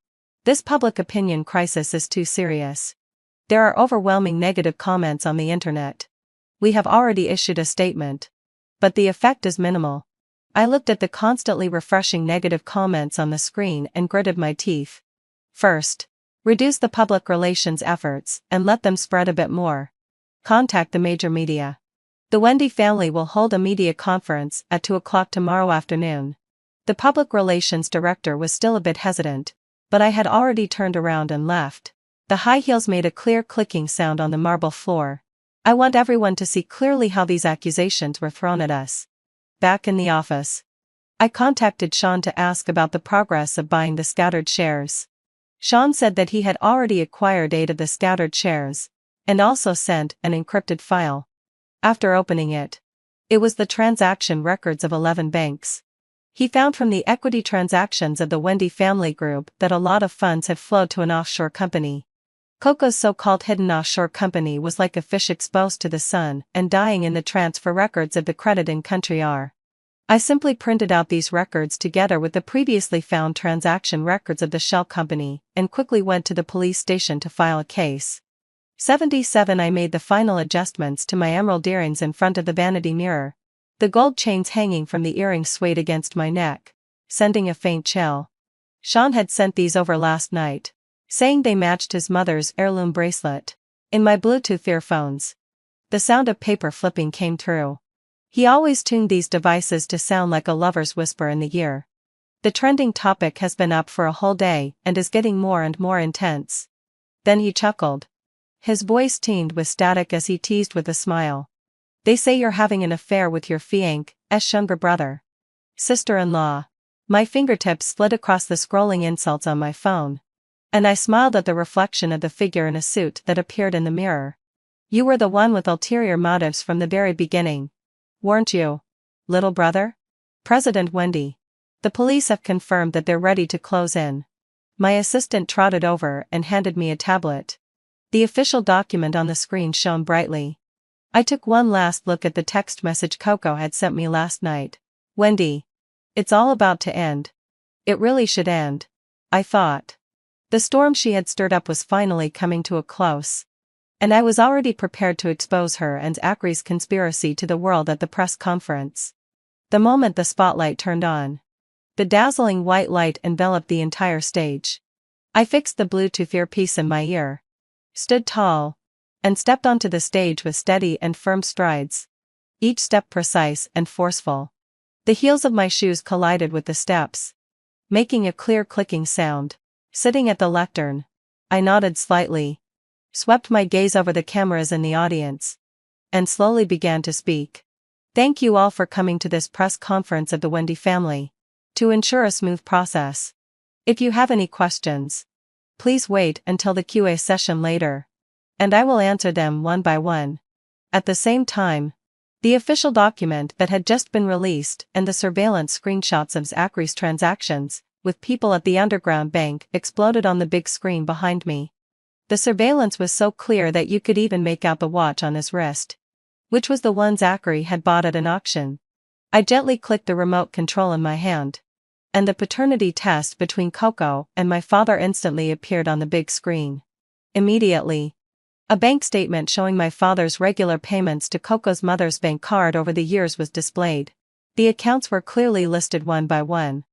this public opinion crisis is too serious. There are overwhelming negative comments on the internet. We have already issued a statement, but the effect is minimal." I looked at the constantly refreshing negative comments on the screen and gritted my teeth. First, reduce the public relations efforts and let them spread a bit more. Contact the major media. The Wendy family will hold a media conference at 2 o'clock tomorrow afternoon. The public relations director was still a bit hesitant, but I had already turned around and left. The high heels made a clear clicking sound on the marble floor. I want everyone to see clearly how these accusations were thrown at us. Back in the office, I contacted Sean to ask about the progress of buying the scattered shares. Sean said that he had already acquired 8 of the scattered shares, and also sent an encrypted file. After opening it, it was the transaction records of 11 banks. He found from the equity transactions of the Wendy family group that a lot of funds had flowed to an offshore company. Coco's so-called hidden offshore company was like a fish exposed to the sun and dying in the transfer records of the credit in Country R. I simply printed out these records together with the previously found transaction records of the shell company and quickly went to the police station to file a case. 77 I made the final adjustments to my emerald earrings in front of the vanity mirror. The gold chains hanging from the earrings swayed against my neck, sending a faint chill. Sean had sent these over last night, saying they matched his mother's heirloom bracelet. In my Bluetooth earphones, the sound of paper flipping came through. He always tuned these devices to sound like a lover's whisper in the ear. The trending topic has been up for a whole day and is getting more and more intense. Then he chuckled. His voice teemed with static as he teased with a smile. "They say you're having an affair with your fiancé's younger brother. Sister-in-law." My fingertips slid across the scrolling insults on my phone, and I smiled at the reflection of the figure in a suit that appeared in the mirror. "You were the one with ulterior motives from the very beginning, weren't you, little brother?" "President Wendy, the police have confirmed that they're ready to close in." My assistant trotted over and handed me a tablet. The official document on the screen shone brightly. I took one last look at the text message Coco had sent me last night. "Wendy, it's all about to end. It really should end," I thought. The storm she had stirred up was finally coming to a close. And I was already prepared to expose her and Zachary's conspiracy to the world at the press conference. The moment the spotlight turned on, the dazzling white light enveloped the entire stage. I fixed the Bluetooth earpiece in my ear, stood tall, and stepped onto the stage with steady and firm strides, each step precise and forceful. The heels of my shoes collided with the steps, making a clear clicking sound. Sitting at the lectern, I nodded slightly, swept my gaze over the cameras in the audience, and slowly began to speak. Thank you all for coming to this press conference of the Wendy family. To ensure a smooth process, if you have any questions, please wait until the QA session later, and I will answer them one by one. At the same time, the official document that had just been released and the surveillance screenshots of Zachary's transactions with people at the underground bank exploded on the big screen behind me. The surveillance was so clear that you could even make out the watch on his wrist, which was the one Zachary had bought at an auction. I gently clicked the remote control in my hand, and the paternity test between Coco and my father instantly appeared on the big screen. Immediately, a bank statement showing my father's regular payments to Coco's mother's bank card over the years was displayed. The accounts were clearly listed one by one.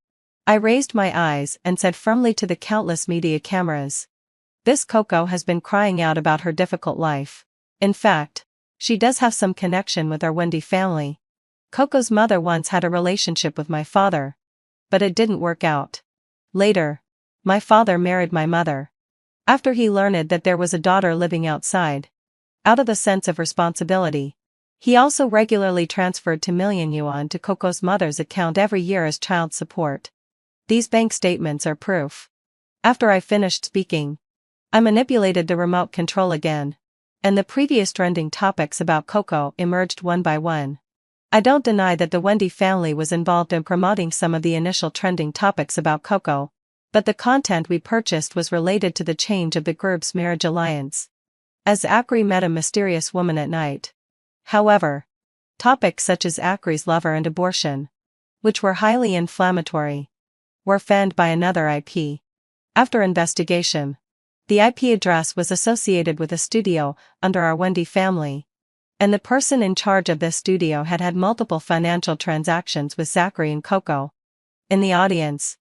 I raised my eyes and said firmly to the countless media cameras, "This Coco has been crying out about her difficult life. In fact, she does have some connection with our Wendy family. Coco's mother once had a relationship with my father, but it didn't work out. Later, my father married my mother. After he learned that there was a daughter living outside, out of the sense of responsibility, he also regularly transferred $2 million to Coco's mother's account every year as child support. These bank statements are proof." After I finished speaking, I manipulated the remote control again, and the previous trending topics about Coco emerged one by one. I don't deny that the Wendy family was involved in promoting some of the initial trending topics about Coco, but the content we purchased was related to the change of the group's marriage alliance, as Zachary met a mysterious woman at night. However, topics such as Zachary's lover and abortion, which were highly inflammatory, were fanned by another IP. After investigation, the IP address was associated with a studio under our Wendy family, and the person in charge of this studio had had multiple financial transactions with Zachary and Coco. In the audience,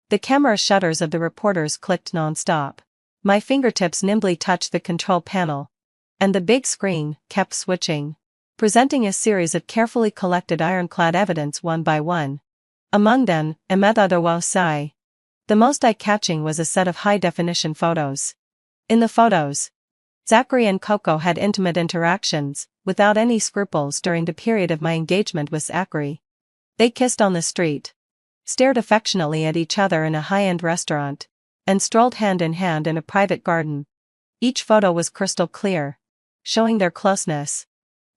the camera shutters of the reporters clicked non-stop. My fingertips nimbly touched the control panel, and the big screen kept switching, presenting a series of carefully collected ironclad evidence one by one. Among them, a method wa sai. The most eye-catching was a set of high-definition photos. In the photos, Zachary and Coco had intimate interactions, without any scruples during the period of my engagement with Zachary. They kissed on the street, stared affectionately at each other in a high-end restaurant, and strolled hand in hand in a private garden. Each photo was crystal clear, showing their closeness,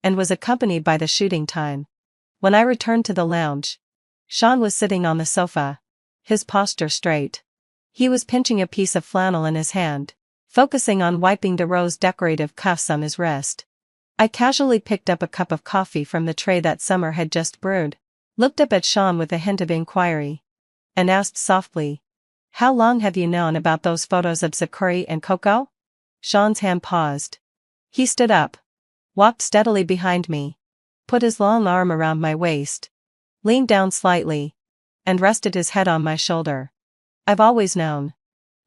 and was accompanied by the shooting time. When I returned to the lounge, Sean was sitting on the sofa, his posture straight. He was pinching a piece of flannel in his hand, focusing on wiping the rose decorative cuffs on his wrist. I casually picked up a cup of coffee from the tray that Summer had just brewed, looked up at Sean with a hint of inquiry, and asked softly, "How long have you known about those photos of Zachary and Coco?" Sean's hand paused. He stood up, walked steadily behind me, put his long arm around my waist, leaned down slightly, and rested his head on my shoulder. "I've always known.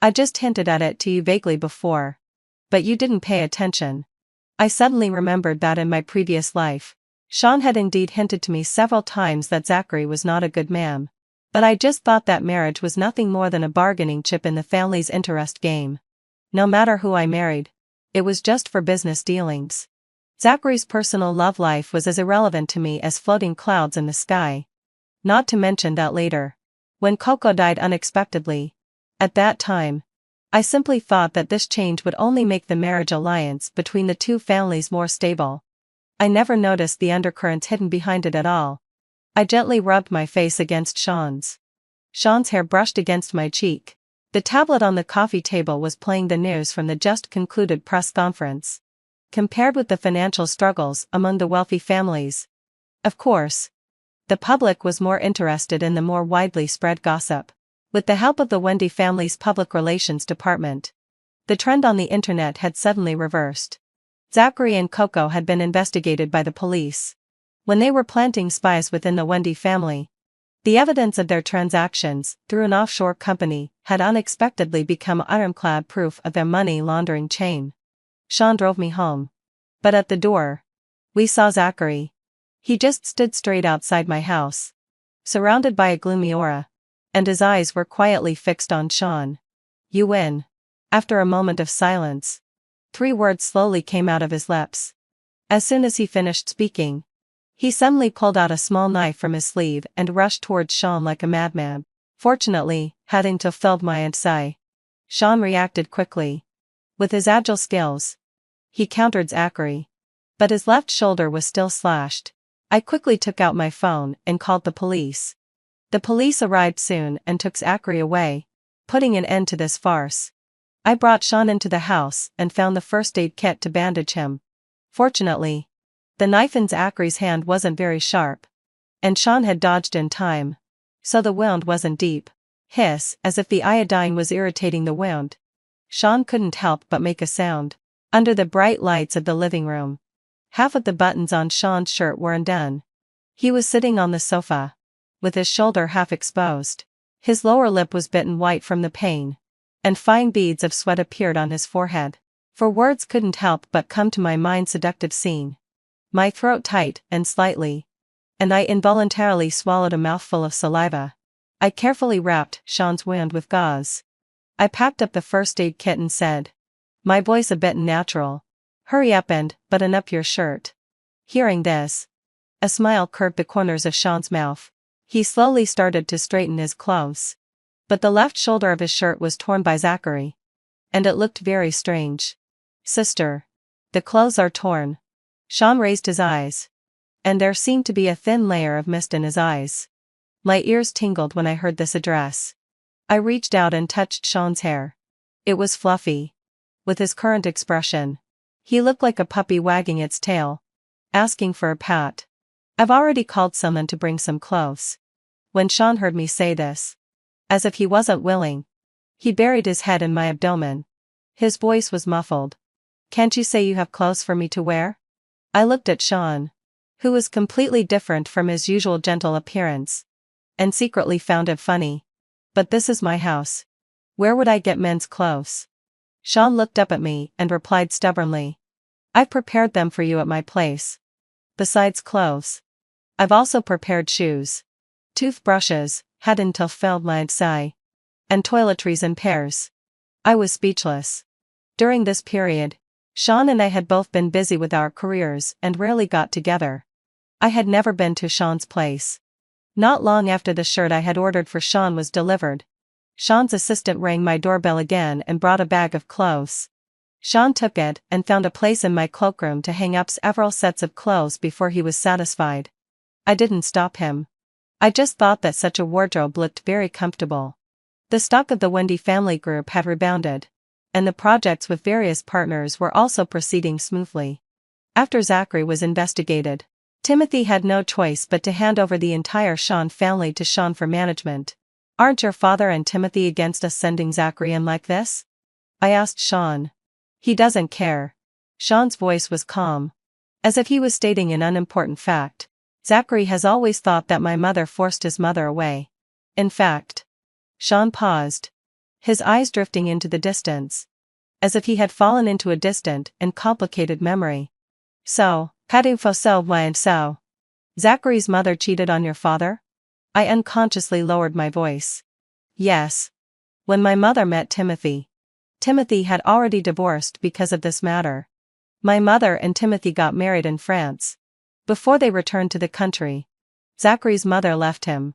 I just hinted at it to you vaguely before, but you didn't pay attention." I suddenly remembered that in my previous life, Sean had indeed hinted to me several times that Zachary was not a good man, but I just thought that marriage was nothing more than a bargaining chip in the family's interest game. No matter who I married, it was just for business dealings. Zachary's personal love life was as irrelevant to me as floating clouds in the sky. Not to mention that later, when Coco died unexpectedly, at that time, I simply thought that this change would only make the marriage alliance between the two families more stable. I never noticed the undercurrents hidden behind it at all. I gently rubbed my face against Sean's. Sean's hair brushed against my cheek. The tablet on the coffee table was playing the news from the just concluded press conference. Compared with the financial struggles among the wealthy families, of course, the public was more interested in the more widely spread gossip. With the help of the Wendy family's public relations department, the trend on the internet had suddenly reversed. Zachary and Coco had been investigated by the police when they were planting spies within the Wendy family. The evidence of their transactions through an offshore company had unexpectedly become ironclad proof of their money laundering chain. Sean drove me home. But at the door, we saw Zachary. He just stood straight outside my house, surrounded by a gloomy aura, and his eyes were quietly fixed on Sean. "You win." After a moment of silence, 3 words slowly came out of his lips. As soon as he finished speaking, he suddenly pulled out a small knife from his sleeve and rushed towards Sean like a madman. Fortunately, hadn't fulfilled my anxiety. Sean reacted quickly. With his agile skills, he countered Zachary. But his left shoulder was still slashed. I quickly took out my phone and called the police. The police arrived soon and took Zachary away, putting an end to this farce. I brought Sean into the house and found the first aid kit to bandage him. Fortunately, the knife in Zachary's hand wasn't very sharp, and Sean had dodged in time, so the wound wasn't deep. Hiss, as if the iodine was irritating the wound. Sean couldn't help but make a sound. Under the bright lights of the living room, half of the buttons on Sean's shirt were undone. He was sitting on the sofa, with his shoulder half exposed. His lower lip was bitten white from the pain, and fine beads of sweat appeared on his forehead. For words couldn't help but come to my mind's seductive scene. My throat tight and slightly, and I involuntarily swallowed a mouthful of saliva. I carefully wrapped Sean's wound with gauze. I packed up the first aid kit and said, my voice a bit unnatural, "Hurry up and button up your shirt." Hearing this, a smile curved the corners of Sean's mouth. He slowly started to straighten his clothes. But the left shoulder of his shirt was torn by Zachary, and it looked very strange. "Sister, the clothes are torn." Sean raised his eyes, and there seemed to be a thin layer of mist in his eyes. My ears tingled when I heard this address. I reached out and touched Sean's hair. It was fluffy. With his current expression, he looked like a puppy wagging its tail, asking for a pat. "I've already called someone to bring some clothes." When Sean heard me say this, as if he wasn't willing, he buried his head in my abdomen. His voice was muffled. "Can't you say you have clothes for me to wear?" I looked at Sean, who was completely different from his usual gentle appearance, and secretly found it funny. "But this is my house. Where would I get men's clothes?" Sean looked up at me and replied stubbornly, "I've prepared them for you at my place. Besides clothes, I've also prepared shoes, toothbrushes, hadn't filled my sigh, and toiletries in pairs." I was speechless. During this period, Sean and I had both been busy with our careers and rarely got together. I had never been to Sean's place. Not long after the shirt I had ordered for Sean was delivered, Sean's assistant rang my doorbell again and brought a bag of clothes. Sean took it and found a place in my cloakroom to hang up several sets of clothes before he was satisfied. I didn't stop him. I just thought that such a wardrobe looked very comfortable. The stock of the Wendy family group had rebounded, and the projects with various partners were also proceeding smoothly. After Zachary was investigated, Timothy had no choice but to hand over the entire Sean family to Sean for management. "Aren't your father and Timothy against us sending Zachary in like this?" I asked Sean. "He doesn't care." Sean's voice was calm, as if he was stating an unimportant fact. "Zachary has always thought that my mother forced his mother away. In fact..." Sean paused, his eyes drifting into the distance, as if he had fallen into a distant and complicated memory. "So, so. Zachary's mother cheated on your father?" I unconsciously lowered my voice. "Yes. When my mother met Timothy, Timothy had already divorced because of this matter. My mother and Timothy got married in France. Before they returned to the country, Zachary's mother left him.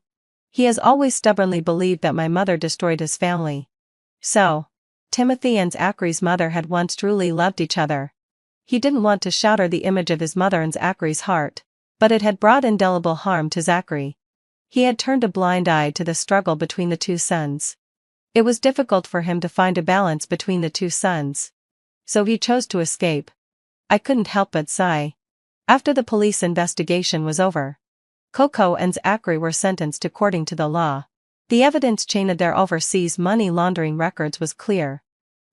He has always stubbornly believed that my mother destroyed his family. So, Timothy and Zachary's mother had once truly loved each other. He didn't want to shatter the image of his mother in Zachary's heart, but it had brought indelible harm to Zachary. He had turned a blind eye to the struggle between the two sons. It was difficult for him to find a balance between the two sons. So he chose to escape." I couldn't help but sigh. After the police investigation was over, Coco and Zachary were sentenced according to the law. The evidence chain of their overseas money laundering records was clear.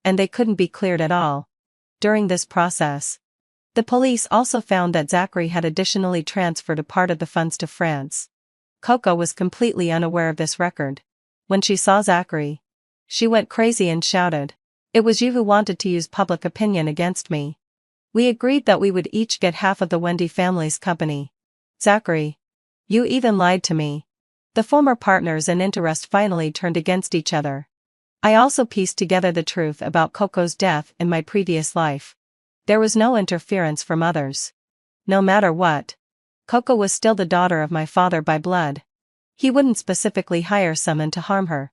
And they couldn't be cleared at all. During this process, the police also found that Zachary had additionally transferred a part of the funds to France. Coco was completely unaware of this record. When she saw Zachary, she went crazy and shouted, "It was you who wanted to use public opinion against me." We agreed that we would each get half of the Wendy family's company. Zachary, you even lied to me. The former partners in interest finally turned against each other. I also pieced together the truth about Coco's death in my previous life. There was no interference from others. No matter what, Coco was still the daughter of my father by blood. He wouldn't specifically hire someone to harm her.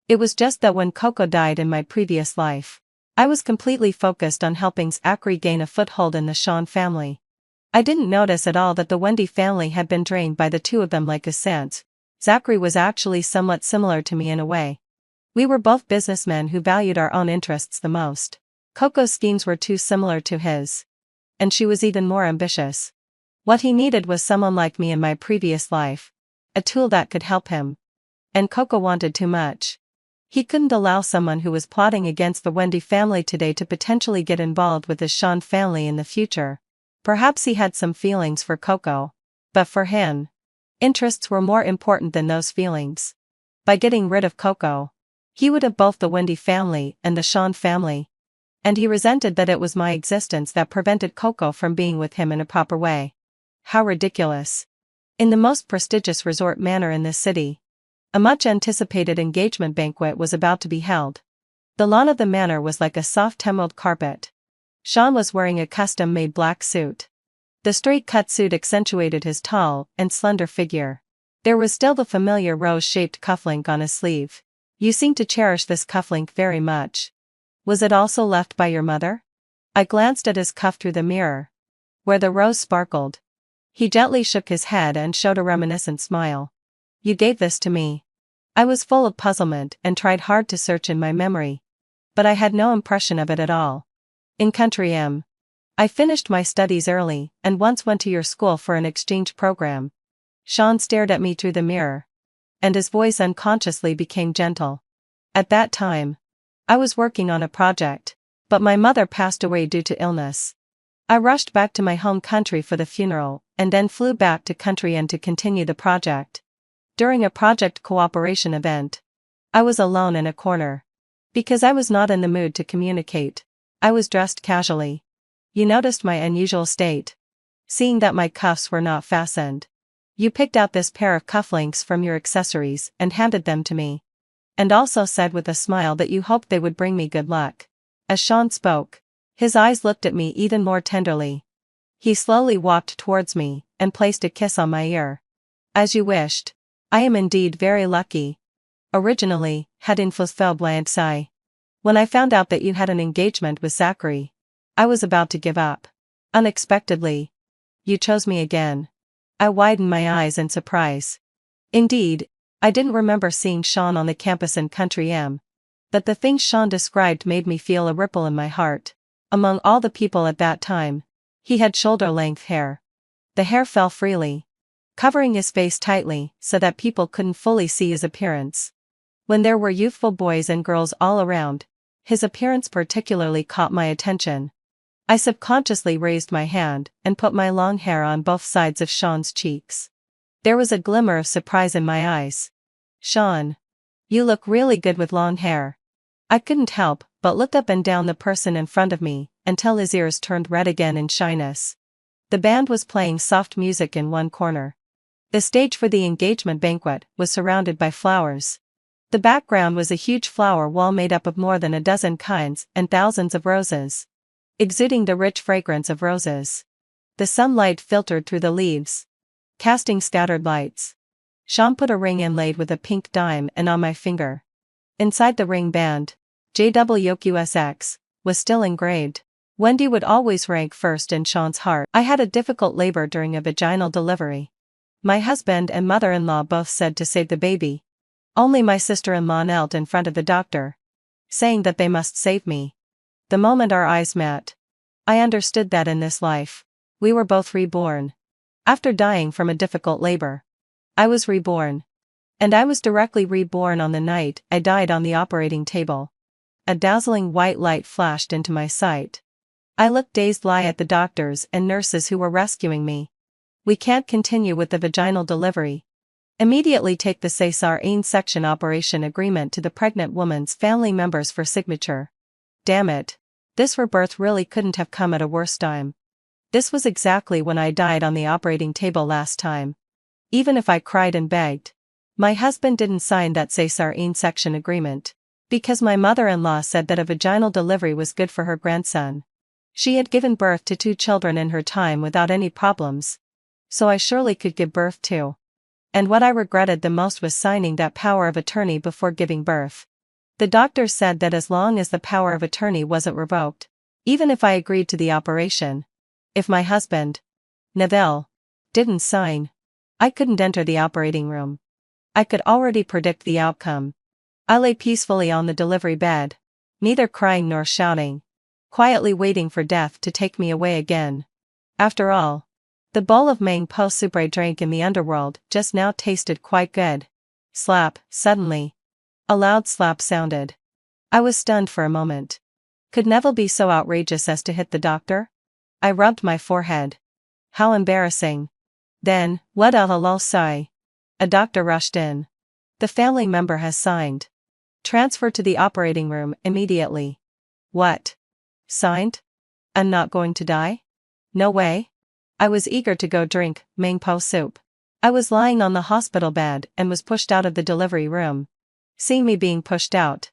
It was just that when Coco died in my previous life, I was completely focused on helping Zachary gain a foothold in the Sean family. I didn't notice at all that the Wendy family had been drained by the two of them like a scent. Zachary was actually somewhat similar to me in a way. We were both businessmen who valued our own interests the most. Coco's schemes were too similar to his. And she was even more ambitious. What he needed was someone like me in my previous life. A tool that could help him. And Coco wanted too much. He couldn't allow someone who was plotting against the Wendy family today to potentially get involved with the Sean family in the future. Perhaps he had some feelings for Coco. But for him, interests were more important than those feelings. By getting rid of Coco, he would have both the Wendy family and the Sean family. And he resented that it was my existence that prevented Coco from being with him in a proper way. How ridiculous. In the most prestigious resort manor in this city, a much-anticipated engagement banquet was about to be held. The lawn of the manor was like a soft emerald carpet. Sean was wearing a custom-made black suit. The straight-cut suit accentuated his tall and slender figure. There was still the familiar rose-shaped cufflink on his sleeve. You seem to cherish this cufflink very much. Was it also left by your mother? I glanced at his cuff through the mirror, where the rose sparkled. He gently shook his head and showed a reminiscent smile. You gave this to me. I was full of puzzlement and tried hard to search in my memory. But I had no impression of it at all. In Country M. I finished my studies early and once went to your school for an exchange program. Sean stared at me through the mirror. And his voice unconsciously became gentle. At that time, I was working on a project, but my mother passed away due to illness. I rushed back to my home country for the funeral, and then flew back to Country Inn to continue the project. During a project cooperation event, I was alone in a corner. Because I was not in the mood to communicate, I was dressed casually. You noticed my unusual state. Seeing that my cuffs were not fastened, you picked out this pair of cufflinks from your accessories and handed them to me. And also said with a smile that you hoped they would bring me good luck. As Sean spoke, his eyes looked at me even more tenderly. He slowly walked towards me and placed a kiss on my ear. As you wished. I am indeed very lucky. Originally, had une fausse blanche. When I found out that you had an engagement with Zachary, I was about to give up. Unexpectedly, you chose me again. I widened my eyes in surprise. Indeed, I didn't remember seeing Sean on the campus in Country M. But the things Sean described made me feel a ripple in my heart. Among all the people at that time, he had shoulder-length hair. The hair fell freely, covering his face tightly so that people couldn't fully see his appearance. When there were youthful boys and girls all around, his appearance particularly caught my attention. I subconsciously raised my hand and put my long hair on both sides of Sean's cheeks. There was a glimmer of surprise in my eyes. Sean, you look really good with long hair. I couldn't help but look up and down the person in front of me until his ears turned red again in shyness. The band was playing soft music in one corner. The stage for the engagement banquet was surrounded by flowers. The background was a huge flower wall made up of more than a dozen kinds and thousands of roses, exuding the rich fragrance of roses. The sunlight filtered through the leaves, casting scattered lights. Sean put a ring inlaid with a pink dime and on my finger. Inside the ring band, JWQSX, was still engraved. Wendy would always rank first in Sean's heart. I had a difficult labor during a vaginal delivery. My husband and mother-in-law both said to save the baby. Only my sister-in-law knelt in front of the doctor, saying that they must save me. The moment our eyes met, I understood that in this life, we were both reborn. After dying from a difficult labor, I was reborn. And I was directly reborn on the night I died on the operating table. A dazzling white light flashed into my sight. I looked dazed at the doctors and nurses who were rescuing me. We can't continue with the vaginal delivery. Immediately take the cesarean section operation agreement to the pregnant woman's family members for signature. Damn it. This rebirth really couldn't have come at a worse time. This was exactly when I died on the operating table last time. Even if I cried and begged, my husband didn't sign that cesarean section agreement, because my mother-in-law said that a vaginal delivery was good for her grandson. She had given birth to 2 children in her time without any problems. So I surely could give birth too. And what I regretted the most was signing that power of attorney before giving birth. The doctor said that as long as the power of attorney wasn't revoked, even if I agreed to the operation, if my husband, Neville, didn't sign, I couldn't enter the operating room. I could already predict the outcome. I lay peacefully on the delivery bed, neither crying nor shouting, quietly waiting for death to take me away again. After all, the bowl of mango soup I drank in the underworld just now tasted quite good. Slap, suddenly. A loud slap sounded. I was stunned for a moment. Could Neville be so outrageous as to hit the doctor? I rubbed my forehead. How embarrassing. Then, what a sigh. A doctor rushed in. The family member has signed. Transfer to the operating room immediately. What? Signed? I'm not going to die? No way. I was eager to go drink mango soup. I was lying on the hospital bed and was pushed out of the delivery room. Seeing me being pushed out,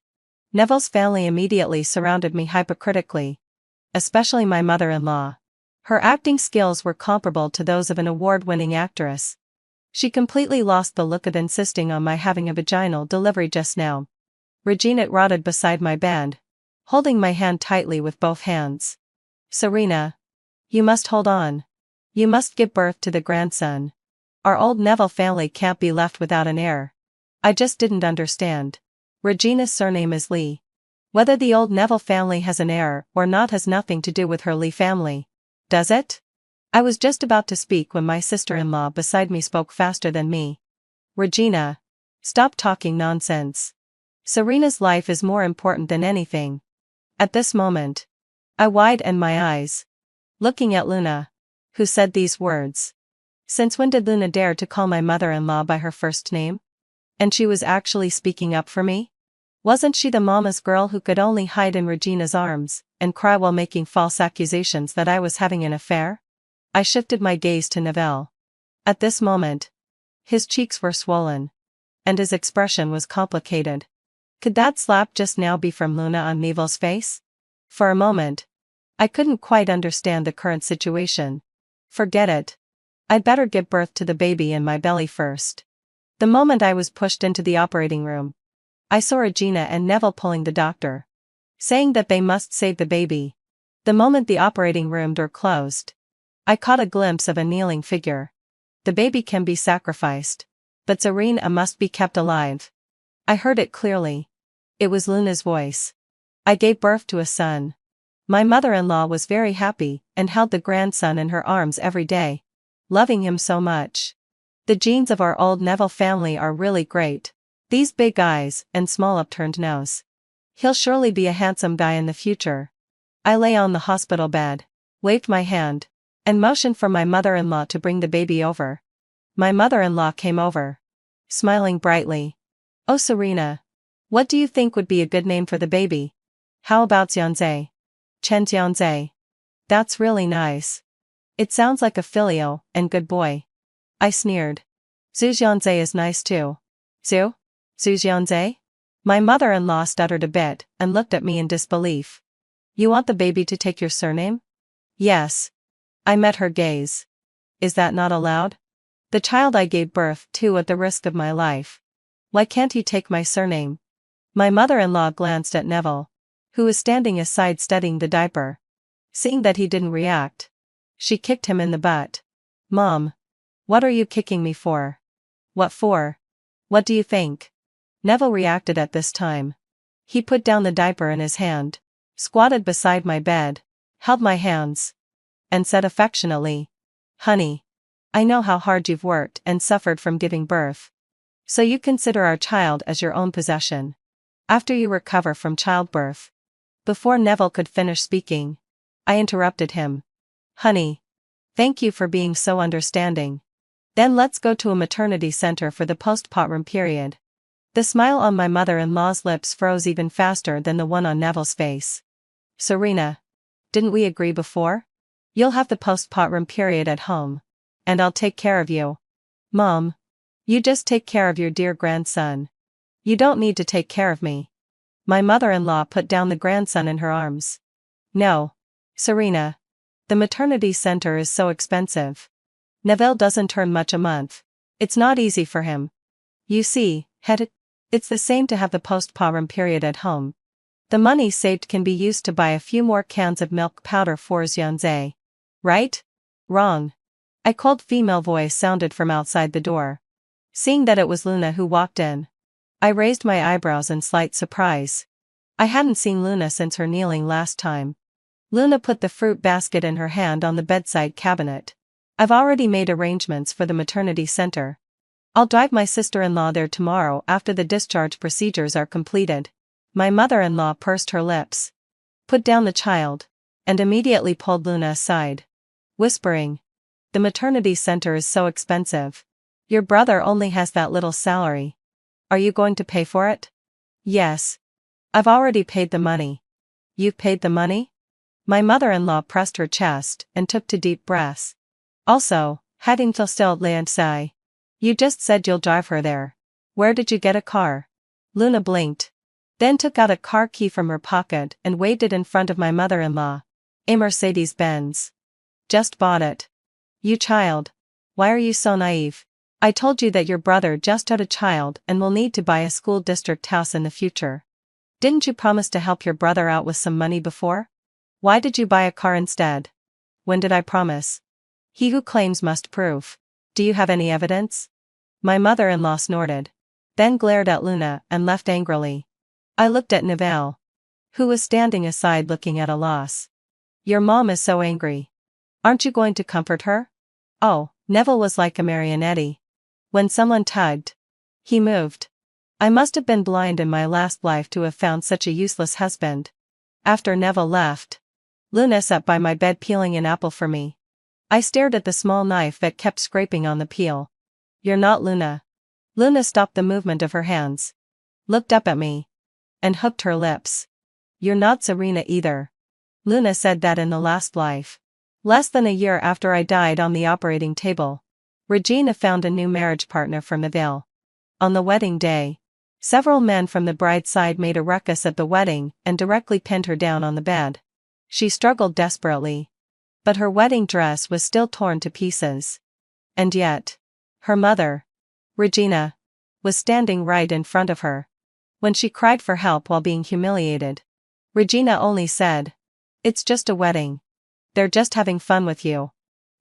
Neville's family immediately surrounded me hypocritically. Especially my mother-in-law. Her acting skills were comparable to those of an award-winning actress. She completely lost the look of insisting on my having a vaginal delivery just now. Regina rotted beside my bed, holding my hand tightly with both hands. Serena. You must hold on. You must give birth to the grandson. Our old Neville family can't be left without an heir. I just didn't understand. Regina's surname is Lee. Whether the old Neville family has an heir or not has nothing to do with her Lee family. Does it? I was just about to speak when my sister-in-law beside me spoke faster than me. Regina. Stop talking nonsense. Serena's life is more important than anything. At this moment, I widened my eyes, looking at Luna, who said these words. Since when did Luna dare to call my mother-in-law by her first name? And she was actually speaking up for me? Wasn't she the mama's girl who could only hide in Regina's arms and cry while making false accusations that I was having an affair? I shifted my gaze to Neville. At this moment, his cheeks were swollen, and his expression was complicated. Could that slap just now be from Luna on Neville's face? For a moment, I couldn't quite understand the current situation. Forget it. I'd better give birth to the baby in my belly first. The moment I was pushed into the operating room, I saw Regina and Neville pulling the doctor, saying that they must save the baby. The moment the operating room door closed, I caught a glimpse of a kneeling figure. The baby can be sacrificed, but Serena must be kept alive. I heard it clearly. It was Luna's voice. I gave birth to a son. My mother-in-law was very happy and held the grandson in her arms every day, loving him so much. The genes of our old Neville family are really great. These big eyes and small upturned nose. He'll surely be a handsome guy in the future. I lay on the hospital bed, waved my hand, and motioned for my mother-in-law to bring the baby over. My mother-in-law came over, smiling brightly. Oh Serena. What do you think would be a good name for the baby? How about Xianzhe? Chen Xianzhe. That's really nice. It sounds like a filial and good boy. I sneered. Zhu Xianzhe is nice too. Zhu? Zhu Xianzhe? My mother-in-law stuttered a bit and looked at me in disbelief. You want the baby to take your surname? Yes. I met her gaze. Is that not allowed? The child I gave birth to at the risk of my life. Why can't he take my surname? My mother-in-law glanced at Neville, who was standing aside studying the diaper. Seeing that he didn't react, she kicked him in the butt. Mom. What are you kicking me for? What for? What do you think? Neville reacted at this time. He put down the diaper in his hand, squatted beside my bed, held my hands, and said affectionately, Honey. I know how hard you've worked and suffered from giving birth. So you consider our child as your own possession. After you recover from childbirth. Before Neville could finish speaking, I interrupted him. Honey. Thank you for being so understanding. Then let's go to a maternity center for the postpartum period. The smile on my mother-in-law's lips froze even faster than the one on Neville's face. Serena. Didn't we agree before? You'll have the postpartum period at home. And I'll take care of you. Mom. You just take care of your dear grandson. You don't need to take care of me. My mother-in-law put down the grandson in her arms. No. Serena. The maternity center is so expensive. Neville doesn't earn much a month. It's not easy for him. You see, it's the same to have the postpartum period at home. The money saved can be used to buy a few more cans of milk powder for Xianzhe. Right? Wrong. A cold female voice sounded from outside the door. Seeing that it was Luna who walked in, I raised my eyebrows in slight surprise. I hadn't seen Luna since her kneeling last time. Luna put the fruit basket in her hand on the bedside cabinet. I've already made arrangements for the maternity center. I'll drive my sister-in-law there tomorrow after the discharge procedures are completed. My mother-in-law pursed her lips, put down the child, and immediately pulled Luna aside, whispering, "The maternity center is so expensive. Your brother only has that little salary. Are you going to pay for it?" "Yes. I've already paid the money." "You've paid the money?" My mother-in-law pressed her chest and took 2 deep breaths. Also, hadn't still Lansai. You just said you'll drive her there. Where did you get a car? Luna blinked, then took out a car key from her pocket and waved it in front of my mother-in-law. A Mercedes-Benz. Just bought it. You child. Why are you so naive? I told you that your brother just had a child and will need to buy a school district house in the future. Didn't you promise to help your brother out with some money before? Why did you buy a car instead? When did I promise? He who claims must prove. Do you have any evidence? My mother-in-law snorted, then glared at Luna and left angrily. I looked at Neville, who was standing aside looking at a loss. Your mom is so angry. Aren't you going to comfort her? Oh, Neville was like a marionette. When someone tugged, he moved. I must have been blind in my last life to have found such a useless husband. After Neville left, Luna sat by my bed peeling an apple for me. I stared at the small knife that kept scraping on the peel. You're not Luna. Luna stopped the movement of her hands, looked up at me, and hooked her lips. You're not Serena either. Luna said that in the last life. Less than a year after I died on the operating table, Regina found a new marriage partner for Neville. On the wedding day, several men from the bride's side made a ruckus at the wedding and directly pinned her down on the bed. She struggled desperately, but her wedding dress was still torn to pieces. And yet, her mother, Regina, was standing right in front of her. When she cried for help while being humiliated, Regina only said, "It's just a wedding. They're just having fun with you.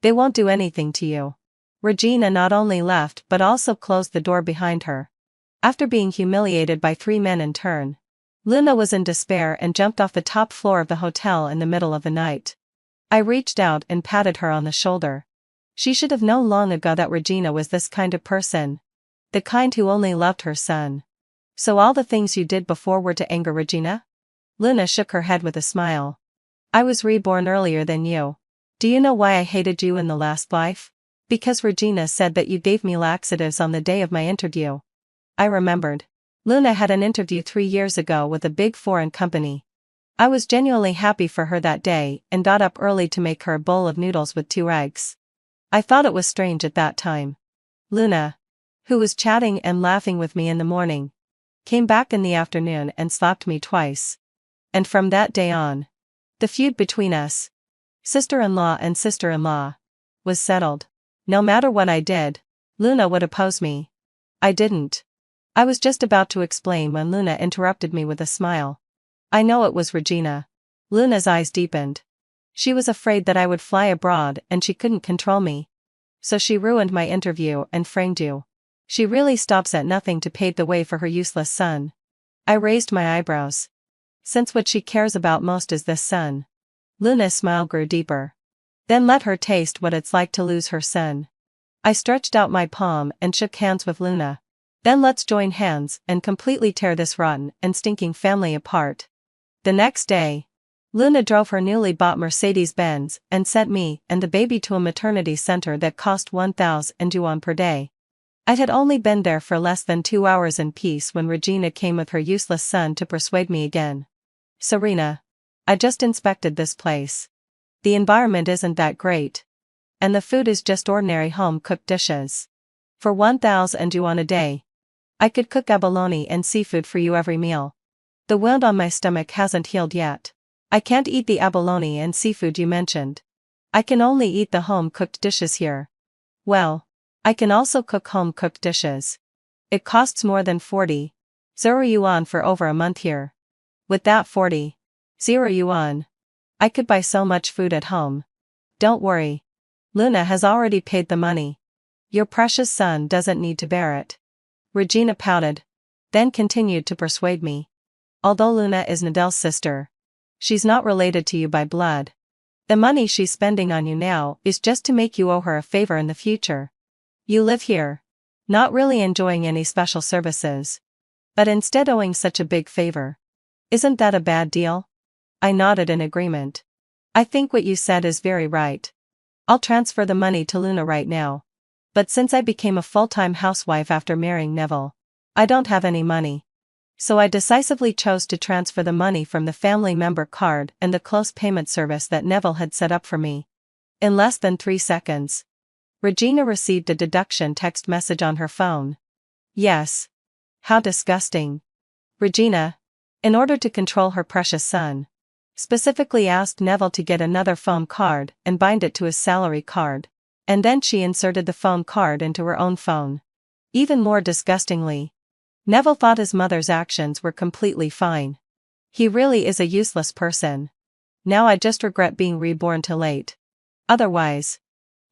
They won't do anything to you." Regina not only left but also closed the door behind her. After being humiliated by 3 men in turn, Luna was in despair and jumped off the top floor of the hotel in the middle of the night. I reached out and patted her on the shoulder. She should have known long ago that Regina was this kind of person. The kind who only loved her son. So all the things you did before were to anger Regina? Luna shook her head with a smile. I was reborn earlier than you. Do you know why I hated you in the last life? Because Regina said that you gave me laxatives on the day of my interview. I remembered. Luna had an interview 3 years ago with a big foreign company. I was genuinely happy for her that day and got up early to make her a bowl of noodles with 2 eggs. I thought it was strange at that time. Luna, who was chatting and laughing with me in the morning, came back in the afternoon and slapped me twice. And from that day on, the feud between us, sister-in-law and sister-in-law, was settled. No matter what I did, Luna would oppose me. I didn't. I was just about to explain when Luna interrupted me with a smile. I know it was Regina. Luna's eyes deepened. She was afraid that I would fly abroad and she couldn't control me. So she ruined my interview and framed you. She really stops at nothing to pave the way for her useless son. I raised my eyebrows. Since what she cares about most is this son. Luna's smile grew deeper. Then let her taste what it's like to lose her son. I stretched out my palm and shook hands with Luna. Then let's join hands and completely tear this rotten and stinking family apart. The next day, Luna drove her newly bought Mercedes-Benz and sent me and the baby to a maternity center that cost 1,000 yuan per day. I had only been there for less than 2 hours in peace when Regina came with her useless son to persuade me again. Serena, I just inspected this place. The environment isn't that great. And the food is just ordinary home-cooked dishes. For 1,000 yuan a day, I could cook abalone and seafood for you every meal. The wound on my stomach hasn't healed yet. I can't eat the abalone and seafood you mentioned. I can only eat the home-cooked dishes here. Well, I can also cook home-cooked dishes. It costs more than 40 yuan for over a month here. With that 40 yuan, I could buy so much food at home. Don't worry. Luna has already paid the money. Your precious son doesn't need to bear it. Regina pouted, then continued to persuade me. Although Luna is Nadel's sister, she's not related to you by blood. The money she's spending on you now is just to make you owe her a favor in the future. You live here, not really enjoying any special services, but instead owing such a big favor. Isn't that a bad deal? I nodded in agreement. I think what you said is very right. I'll transfer the money to Luna right now. But since I became a full-time housewife after marrying Neville, I don't have any money. So I decisively chose to transfer the money from the family member card and the close payment service that Neville had set up for me. In less than 3 seconds, Regina received a deduction text message on her phone. Yes. How disgusting. Regina, in order to control her precious son, specifically asked Neville to get another phone card and bind it to his salary card. And then she inserted the phone card into her own phone. Even more disgustingly, Neville thought his mother's actions were completely fine. He really is a useless person. Now I just regret being reborn too late. Otherwise,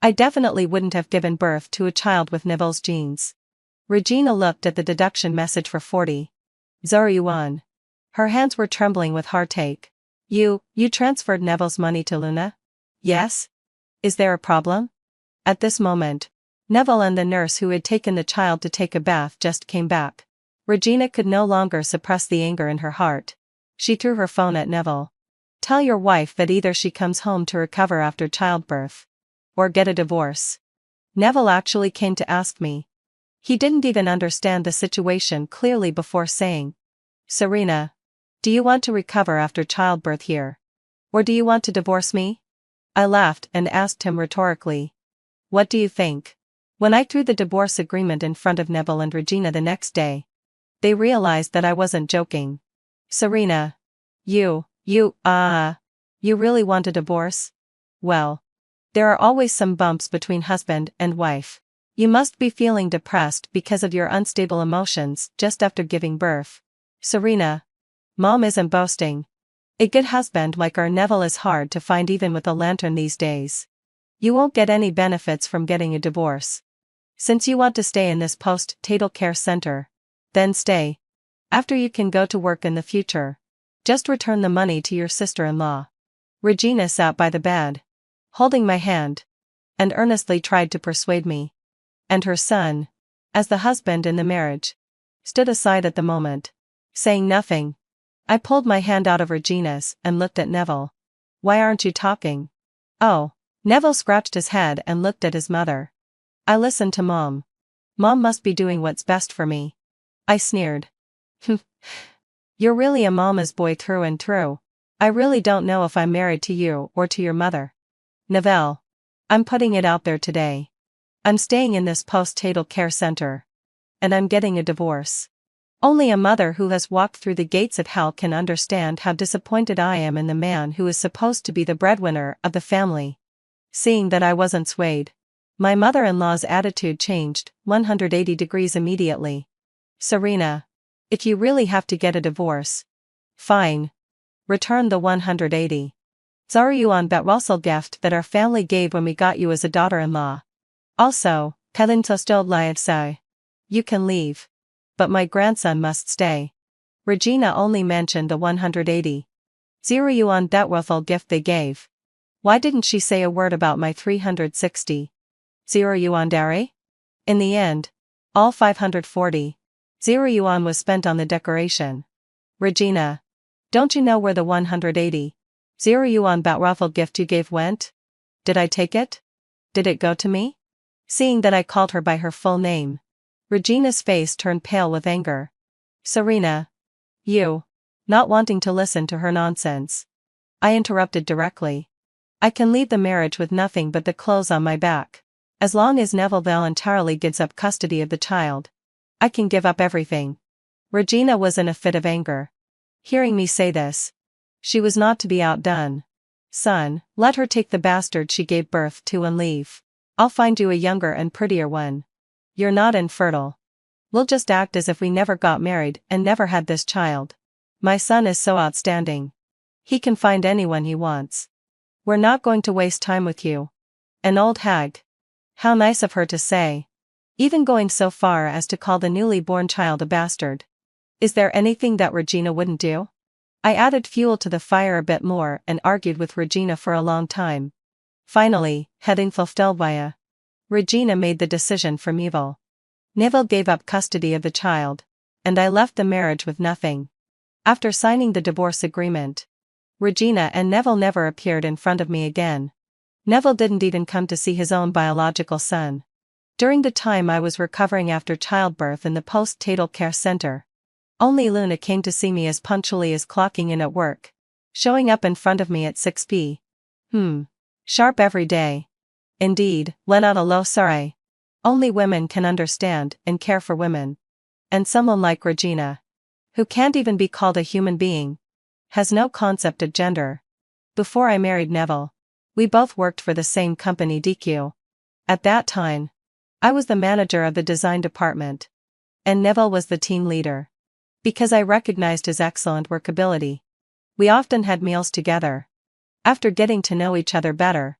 I definitely wouldn't have given birth to a child with Neville's genes. Regina looked at the deduction message for 40 yuan. Her hands were trembling with heartache. You transferred Neville's money to Luna? Yes? Is there a problem? At this moment, Neville and the nurse who had taken the child to take a bath just came back. Regina could no longer suppress the anger in her heart. She threw her phone at Neville. Tell your wife that either she comes home to recover after childbirth, or get a divorce. Neville actually came to ask me. He didn't even understand the situation clearly before saying, Serena, do you want to recover after childbirth here? Or do you want to divorce me? I laughed and asked him rhetorically. What do you think? When I threw the divorce agreement in front of Neville and Regina the next day, they realized that I wasn't joking. Serena, you really want a divorce? Well, there are always some bumps between husband and wife. You must be feeling depressed because of your unstable emotions just after giving birth. Serena, Mom isn't boasting. A good husband like our Neville is hard to find even with a lantern these days. You won't get any benefits from getting a divorce. Since you want to stay in this post-natal care center, then stay. After you can go to work in the future. Just return the money to your sister-in-law. Regina sat by the bed, holding my hand, and earnestly tried to persuade me. And her son, as the husband in the marriage, stood aside at the moment, saying nothing. I pulled my hand out of Regina's and looked at Neville. Why aren't you talking? Oh. Neville scratched his head and looked at his mother. I listened to Mom. Mom must be doing what's best for me. I sneered. You're really a mama's boy through and through. I really don't know if I'm married to you or to your mother. Neville, I'm putting it out there today. I'm staying in this post-natal care center. And I'm getting a divorce. Only a mother who has walked through the gates of hell can understand how disappointed I am in the man who is supposed to be the breadwinner of the family. Seeing that I wasn't swayed, my mother-in-law's attitude changed 180 degrees immediately. Serena, if you really have to get a divorce, fine. Return the 180 yuan bet Russell gift that our family gave when we got you as a daughter-in-law. Also, you can leave. But my grandson must stay. Regina only mentioned the 180 yuan that Russell gift they gave. Why didn't she say a word about my 360 yuan dowry? In the end, all 540 0 yuan was spent on the decoration. Regina. Don't you know where the 180,000 yuan bat raffle gift you gave went? Did I take it? Did it go to me? Seeing that I called her by her full name, Regina's face turned pale with anger. Serena. You. Not wanting to listen to her nonsense, I interrupted directly. I can leave the marriage with nothing but the clothes on my back. As long as Neville voluntarily gives up custody of the child, I can give up everything. Regina was in a fit of anger. Hearing me say this, she was not to be outdone. Son, let her take the bastard she gave birth to and leave. I'll find you a younger and prettier one. You're not infertile. We'll just act as if we never got married and never had this child. My son is so outstanding. He can find anyone he wants. We're not going to waste time with you. An old hag. How nice of her to say. Even going so far as to call the newly born child a bastard. Is there anything that Regina wouldn't do? I added fuel to the fire a bit more and argued with Regina for a long time. Finally, heading Fulfdelvia, Regina made the decision from evil. Neville gave up custody of the child, and I left the marriage with nothing. After signing the divorce agreement, Regina and Neville never appeared in front of me again. Neville didn't even come to see his own biological son. During the time I was recovering after childbirth in the post-natal care center, only Luna came to see me as punctually as clocking in at work, showing up in front of me at 6 p.m. Sharp every day. Indeed, Lenata lo sare. Only women can understand and care for women. And someone like Regina, who can't even be called a human being, has no concept of gender. Before I married Neville, we both worked for the same company DQ. At that time, I was the manager of the design department, and Neville was the team leader. Because I recognized his excellent workability, we often had meals together. After getting to know each other better,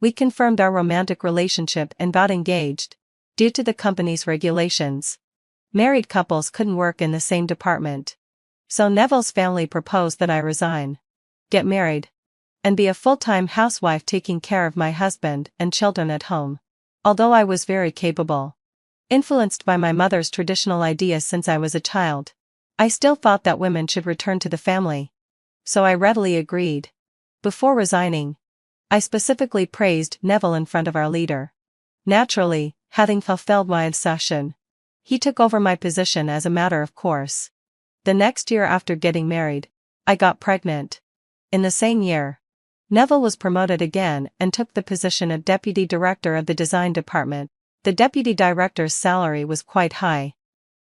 we confirmed our romantic relationship and got engaged. Due to the company's regulations, married couples couldn't work in the same department. So Neville's family proposed that I resign, get married, and be a full-time housewife taking care of my husband and children at home. Although I was very capable, influenced by my mother's traditional ideas since I was a child, I still thought that women should return to the family. So I readily agreed. Before resigning, I specifically praised Neville in front of our leader. Naturally, having fulfilled my obsession, he took over my position as a matter of course. The next year after getting married, I got pregnant. In the same year, Neville was promoted again and took the position of deputy director of the design department. The deputy director's salary was quite high.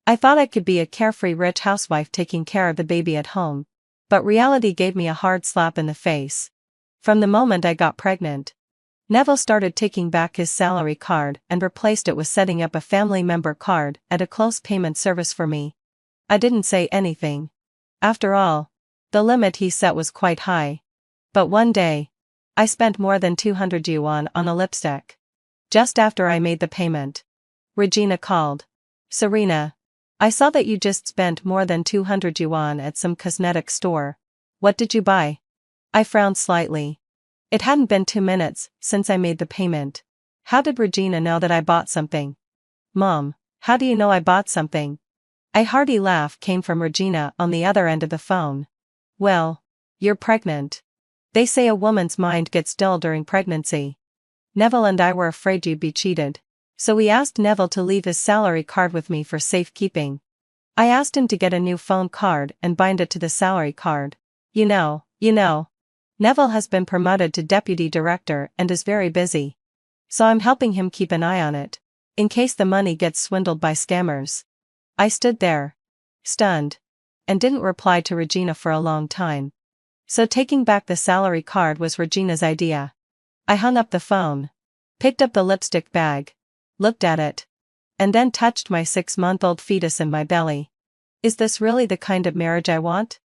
I thought I could be a carefree rich housewife taking care of the baby at home, but reality gave me a hard slap in the face. From the moment I got pregnant, Neville started taking back his salary card and replaced it with setting up a family member card at a close payment service for me. I didn't say anything. After all, the limit he set was quite high. But one day, I spent more than 200 yuan on a lipstick. Just after I made the payment, Regina called. Serena, I saw that you just spent more than 200 yuan at some cosmetic store. What did you buy? I frowned slightly. It hadn't been 2 minutes since I made the payment. How did Regina know that I bought something? Mom, how do you know I bought something? A hearty laugh came from Regina on the other end of the phone. Well, you're pregnant. They say a woman's mind gets dull during pregnancy. Neville and I were afraid you'd be cheated, so we asked Neville to leave his salary card with me for safekeeping. I asked him to get a new phone card and bind it to the salary card. You know, Neville has been promoted to deputy director and is very busy. So I'm helping him keep an eye on it, in case the money gets swindled by scammers. I stood there, stunned, and didn't reply to Regina for a long time. So taking back the salary card was Regina's idea. I hung up the phone, picked up the lipstick bag, looked at it, and then touched my 6-month-old fetus in my belly. Is this really the kind of marriage I want?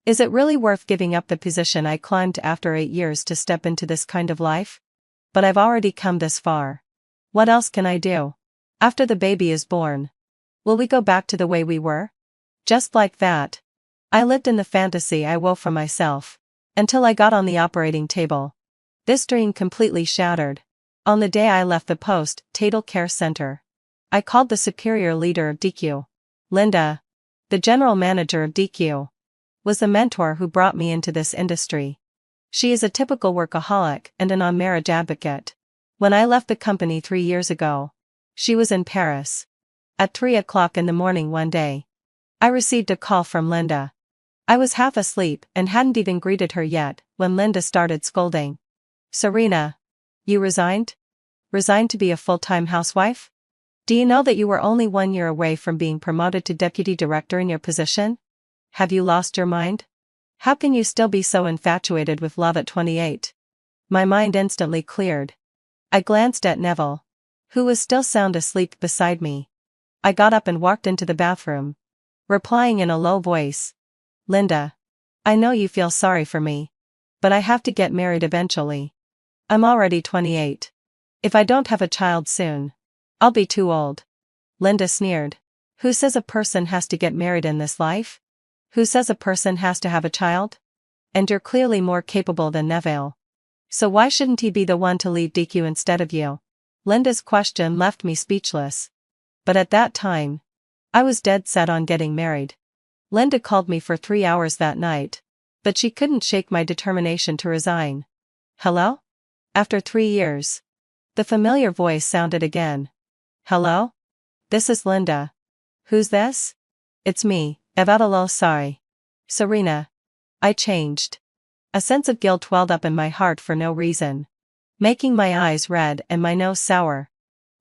Is it really worth giving up the position I climbed after 8 years to step into this kind of life? But I've already come this far. What else can I do? After the baby is born, will we go back to the way we were? Just like that. I lived in the fantasy I wove for myself, until I got on the operating table. This dream completely shattered. On the day I left the post-natal care center, I called the superior leader of DQ. Linda, the general manager of DQ, was the mentor who brought me into this industry. She is a typical workaholic and an on-marriage advocate. When I left the company 3 years ago, she was in Paris. At 3 o'clock in the morning one day, I received a call from Linda. I was half asleep and hadn't even greeted her yet when Linda started scolding. Serena, you resigned? Resigned to be a full-time housewife? Do you know that you were only 1 year away from being promoted to deputy director in your position? Have you lost your mind? How can you still be so infatuated with love at 28? My mind instantly cleared. I glanced at Neville, who was still sound asleep beside me. I got up and walked into the bathroom, replying in a low voice, Linda, I know you feel sorry for me, but I have to get married eventually. I'm already 28. If I don't have a child soon, I'll be too old. Linda sneered. Who says a person has to get married in this life? Who says a person has to have a child? And you're clearly more capable than Neville. So why shouldn't he be the one to leave DQ instead of you? Linda's question left me speechless. But at that time, I was dead set on getting married. Linda called me for 3 hours that night, but she couldn't shake my determination to resign. Hello? After 3 years. The familiar voice sounded again. Hello? This is Linda. Who's this? It's me, Evatalo. Sorry. Serena. I changed. A sense of guilt welled up in my heart for no reason, making my eyes red and my nose sour.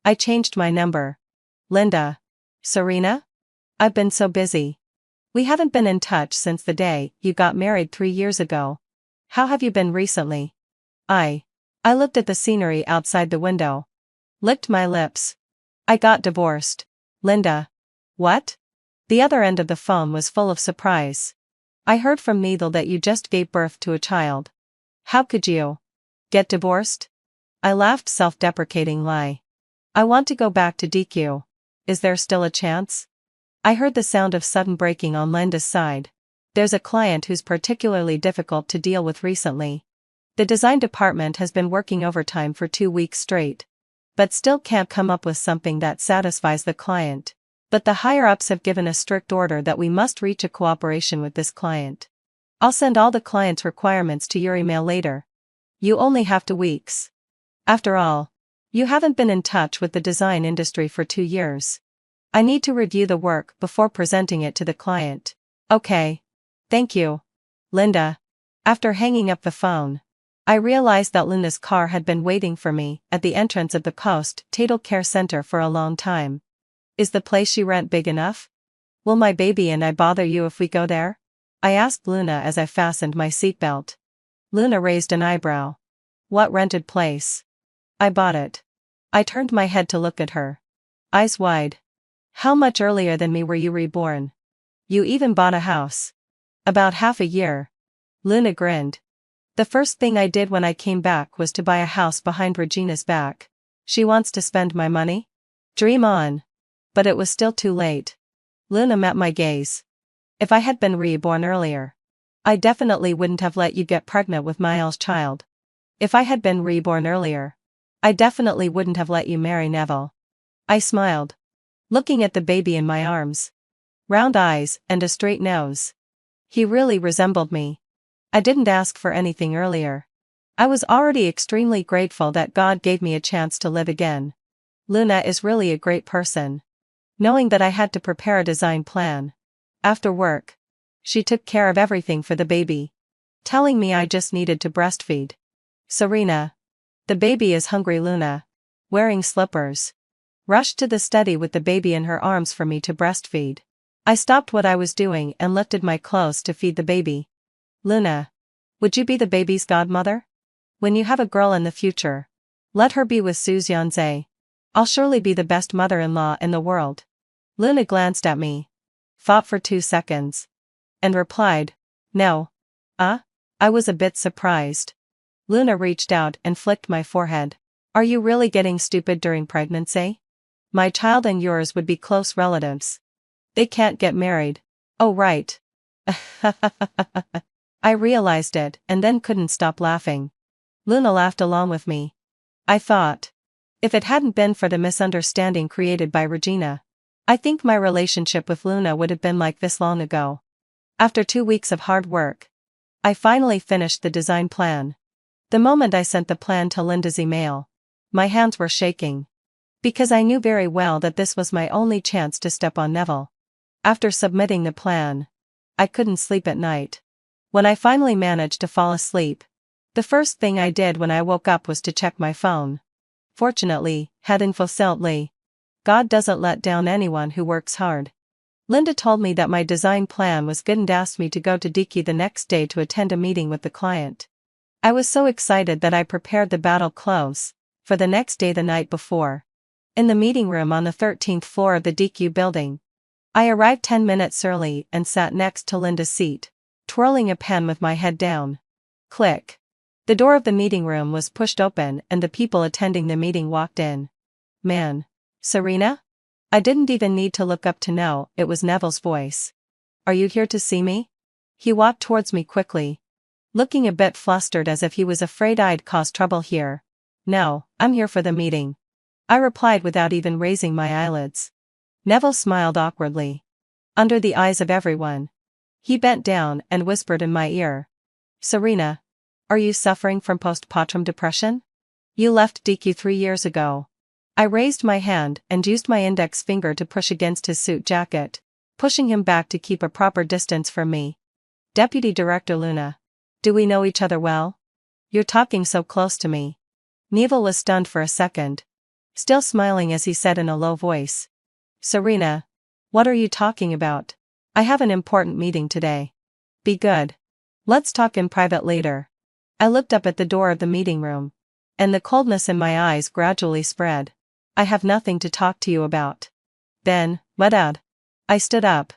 I changed my number. Linda. Serena? I've been so busy. We haven't been in touch since the day you got married 3 years ago. How have you been recently? I looked at the scenery outside the window. Licked my lips. I got divorced. Linda. What? The other end of the phone was full of surprise. I heard from Needle that you just gave birth to a child. How could you get divorced? I laughed, self-deprecating lie. I want to go back to DQ. Is there still a chance? I heard the sound of sudden braking on Linda's side. There's a client who's particularly difficult to deal with recently. The design department has been working overtime for 2 weeks straight, but still can't come up with something that satisfies the client. But the higher-ups have given a strict order that we must reach a cooperation with this client. I'll send all the client's requirements to your email later. You only have 2 weeks. After all, you haven't been in touch with the design industry for 2 years. I need to review the work before presenting it to the client. Okay. Thank you. Linda. After hanging up the phone, I realized that Luna's car had been waiting for me at the entrance of the Post-Natal Care Center for a long time. Is the place you rent big enough? Will my baby and I bother you if we go there? I asked Luna as I fastened my seatbelt. Luna raised an eyebrow. What rented place? I bought it. I turned my head to look at her. Eyes wide. How much earlier than me were you reborn? You even bought a house. About half a year. Luna grinned. The first thing I did when I came back was to buy a house behind Regina's back. She wants to spend my money? Dream on. But it was still too late. Luna met my gaze. If I had been reborn earlier, I definitely wouldn't have let you get pregnant with Miles' child. If I had been reborn earlier, I definitely wouldn't have let you marry Neville. I smiled, looking at the baby in my arms. Round eyes and a straight nose. He really resembled me. I didn't ask for anything earlier. I was already extremely grateful that God gave me a chance to live again. Luna is really a great person. Knowing that I had to prepare a design plan. After work, she took care of everything for the baby, telling me I just needed to breastfeed. Serena. The baby is hungry. Luna, wearing slippers, rushed to the study with the baby in her arms for me to breastfeed. I stopped what I was doing and lifted my clothes to feed the baby. Luna, would you be the baby's godmother? When you have a girl in the future, let her be with Suzanne. I'll surely be the best mother-in-law in the world. Luna glanced at me, thought for 2 seconds, and replied, no. I was a bit surprised. Luna reached out and flicked my forehead. Are you really getting stupid during pregnancy? My child and yours would be close relatives. They can't get married. Oh right. I realized it and then couldn't stop laughing. Luna laughed along with me. I thought, if it hadn't been for the misunderstanding created by Regina, I think my relationship with Luna would have been like this long ago. After 2 weeks of hard work, I finally finished the design plan. The moment I sent the plan to Linda's email, my hands were shaking. Because I knew very well that this was my only chance to step on Neville. After submitting the plan, I couldn't sleep at night. When I finally managed to fall asleep, the first thing I did when I woke up was to check my phone. Fortunately, heading facility. God doesn't let down anyone who works hard. Linda told me that my design plan was good and asked me to go to DQ the next day to attend a meeting with the client. I was so excited that I prepared the battle clothes for the next day the night before. In the meeting room on the 13th floor of the DQ building. I arrived 10 minutes early and sat next to Linda's seat, twirling a pen with my head down. Click. The door of the meeting room was pushed open and the people attending the meeting walked in. Man. Serena? I didn't even need to look up to know it was Neville's voice. Are you here to see me? He walked towards me quickly, looking a bit flustered as if he was afraid I'd cause trouble here. No, I'm here for the meeting. I replied without even raising my eyelids. Neville smiled awkwardly. Under the eyes of everyone. He bent down and whispered in my ear. Serena, are you suffering from postpartum depression? You left DQ 3 years ago. I raised my hand and used my index finger to push against his suit jacket, pushing him back to keep a proper distance from me. Deputy Director Luna. Do we know each other well? You're talking so close to me. Neville was stunned for a second, still smiling as he said in a low voice. Serena. What are you talking about? I have an important meeting today. Be good. Let's talk in private later. I looked up at the door of the meeting room, and the coldness in my eyes gradually spread. I have nothing to talk to you about. Then, what out? I stood up,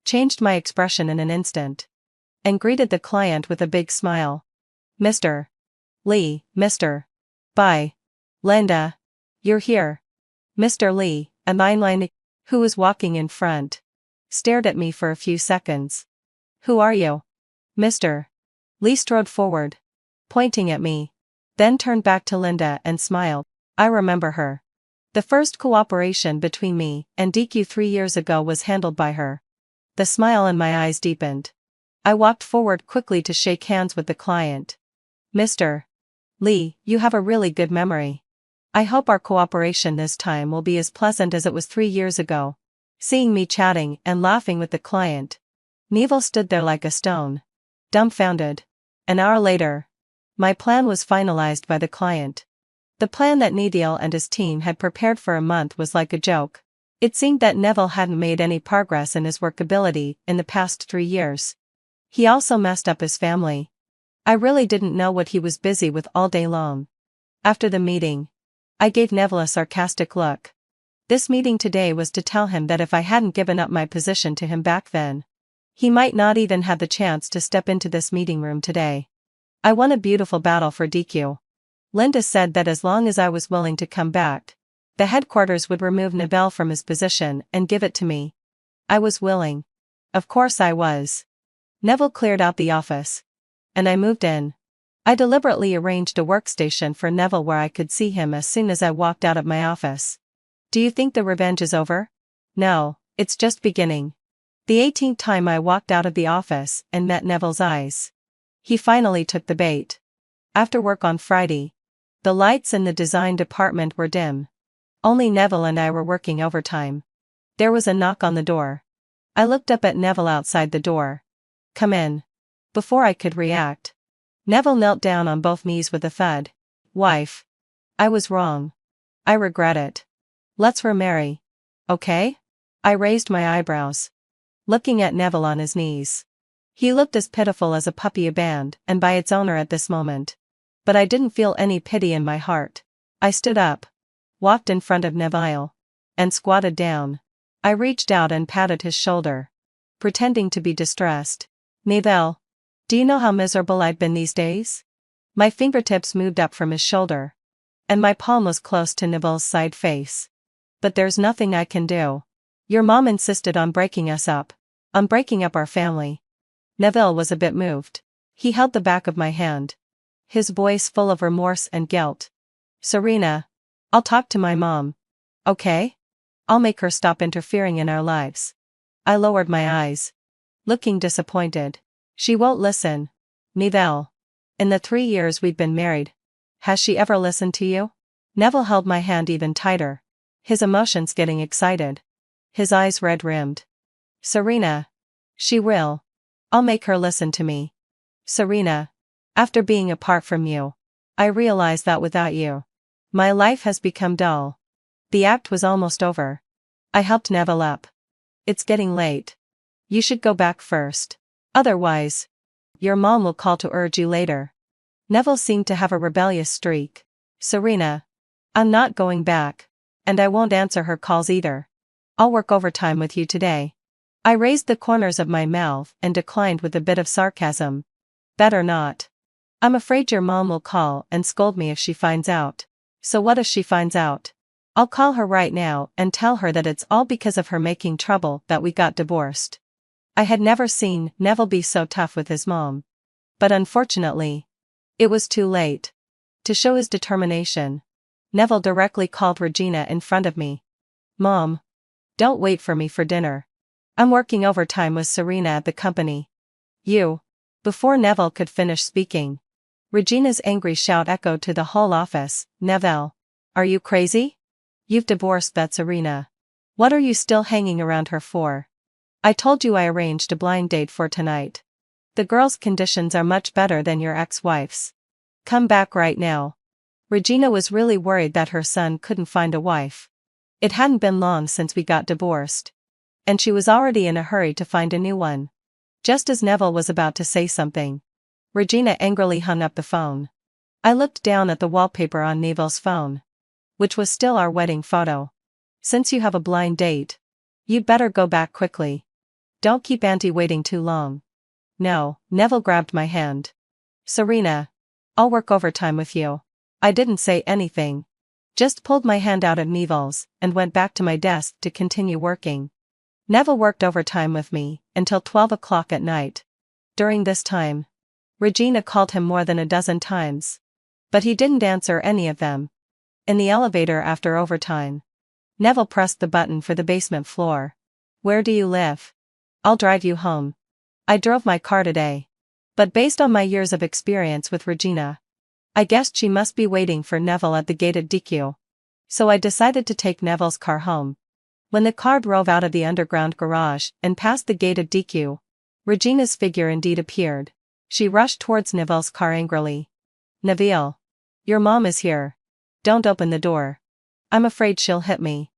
changed my expression in an instant, and greeted the client with a big smile. Mr. Lee, Mr. Bye. Linda. You're here. Mr. Lee, a nine-line, who was walking in front, stared at me for a few seconds. Who are you? Mr. Lee strode forward, pointing at me, then turned back to Linda and smiled. I remember her. The first cooperation between me and DQ 3 years ago was handled by her. The smile in my eyes deepened. I walked forward quickly to shake hands with the client. Mr. Lee, you have a really good memory. I hope our cooperation this time will be as pleasant as it was 3 years ago. Seeing me chatting and laughing with the client, Neville stood there like a stone, dumbfounded. An hour later, my plan was finalized by the client. The plan that Neville and his team had prepared for a month was like a joke. It seemed that Neville hadn't made any progress in his workability in the past 3 years. He also messed up his family. I really didn't know what he was busy with all day long. After the meeting, I gave Neville a sarcastic look. This meeting today was to tell him that if I hadn't given up my position to him back then, he might not even have the chance to step into this meeting room today. I won a beautiful battle for DQ. Linda said that as long as I was willing to come back, the headquarters would remove Neville from his position and give it to me. I was willing. Of course I was. Neville cleared out the office, and I moved in. I deliberately arranged a workstation for Neville where I could see him as soon as I walked out of my office. Do you think the revenge is over? No, it's just beginning. The 18th time I walked out of the office and met Neville's eyes. He finally took the bait. After work on Friday, the lights in the design department were dim. Only Neville and I were working overtime. There was a knock on the door. I looked up at Neville outside the door. Come in. Before I could react, Neville knelt down on both knees with a thud. Wife. I was wrong. I regret it. Let's remarry. Okay? I raised my eyebrows, looking at Neville on his knees. He looked as pitiful as a puppy abandoned and by its owner at this moment. But I didn't feel any pity in my heart. I stood up, walked in front of Neville, and squatted down. I reached out and patted his shoulder, pretending to be distressed. Neville, do you know how miserable I've been these days? My fingertips moved up from his shoulder, and my palm was close to Neville's side face. But there's nothing I can do. Your mom insisted on breaking us up, on breaking up our family. Neville was a bit moved. He held the back of my hand, his voice full of remorse and guilt. Serena, I'll talk to my mom. Okay? I'll make her stop interfering in our lives. I lowered my eyes, looking disappointed. She won't listen. Neville. In the 3 years we've been married, has she ever listened to you? Neville held my hand even tighter, his emotions getting excited. His eyes red-rimmed. Serena. She will. I'll make her listen to me. Serena. After being apart from you, I realize that without you, my life has become dull. The act was almost over. I helped Neville up. It's getting late. You should go back first. Otherwise, your mom will call to urge you later. Neville seemed to have a rebellious streak. Serena. I'm not going back. And I won't answer her calls either. I'll work overtime with you today. I raised the corners of my mouth and declined with a bit of sarcasm. Better not. I'm afraid your mom will call and scold me if she finds out. So what if she finds out? I'll call her right now and tell her that it's all because of her making trouble that we got divorced. I had never seen Neville be so tough with his mom. But unfortunately, it was too late. To show his determination, Neville directly called Regina in front of me. Mom. Don't wait for me for dinner. I'm working overtime with Serena at the company. You. Before Neville could finish speaking, Regina's angry shout echoed to the whole office. Neville. Are you crazy? You've divorced that Serena. What are you still hanging around her for? I told you I arranged a blind date for tonight. The girl's conditions are much better than your ex-wife's. Come back right now. Regina was really worried that her son couldn't find a wife. It hadn't been long since we got divorced. And she was already in a hurry to find a new one. Just as Neville was about to say something, Regina angrily hung up the phone. I looked down at the wallpaper on Neville's phone, which was still our wedding photo. Since you have a blind date, you'd better go back quickly. Don't keep Auntie waiting too long. No, Neville grabbed my hand. Serena. I'll work overtime with you. I didn't say anything. Just pulled my hand out of Neville's and went back to my desk to continue working. Neville worked overtime with me until 12 o'clock at night. During this time, Regina called him more than a dozen times. But he didn't answer any of them. In the elevator after overtime, Neville pressed the button for the basement floor. Where do you live? I'll drive you home. I drove my car today. But based on my years of experience with Regina, I guessed she must be waiting for Neville at the gated DQ. So I decided to take Neville's car home. When the car drove out of the underground garage and past the gated DQ, Regina's figure indeed appeared. She rushed towards Neville's car angrily. Neville. Your mom is here. Don't open the door. I'm afraid she'll hit me.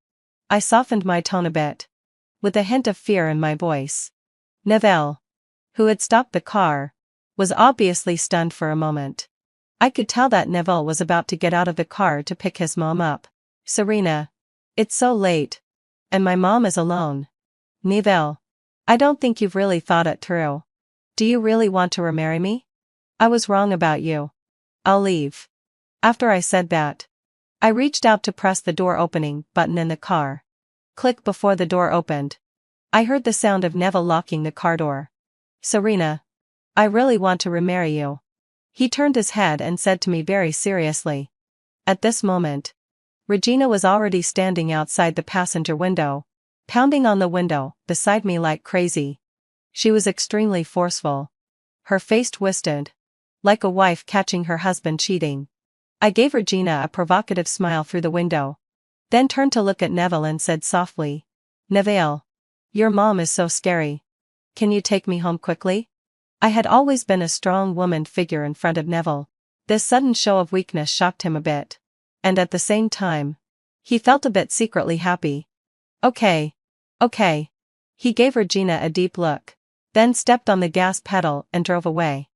I softened my tone a bit, with a hint of fear in my voice. Neville, who had stopped the car, was obviously stunned for a moment. I could tell that Neville was about to get out of the car to pick his mom up. Serena. It's so late. And my mom is alone. Neville. I don't think you've really thought it through. Do you really want to remarry me? I was wrong about you. I'll leave. After I said that, I reached out to press the door opening button in the car. Click before the door opened. I heard the sound of Neville locking the car door. Serena. I really want to remarry you. He turned his head and said to me very seriously. At this moment, Regina was already standing outside the passenger window, pounding on the window beside me like crazy. She was extremely forceful. Her face twisted, like a wife catching her husband cheating. I gave Regina a provocative smile through the window, then turned to look at Neville and said softly, Neville. Your mom is so scary. Can you take me home quickly? I had always been a strong woman figure in front of Neville. This sudden show of weakness shocked him a bit. And at the same time, he felt a bit secretly happy. Okay. Okay. He gave Regina a deep look, then stepped on the gas pedal and drove away.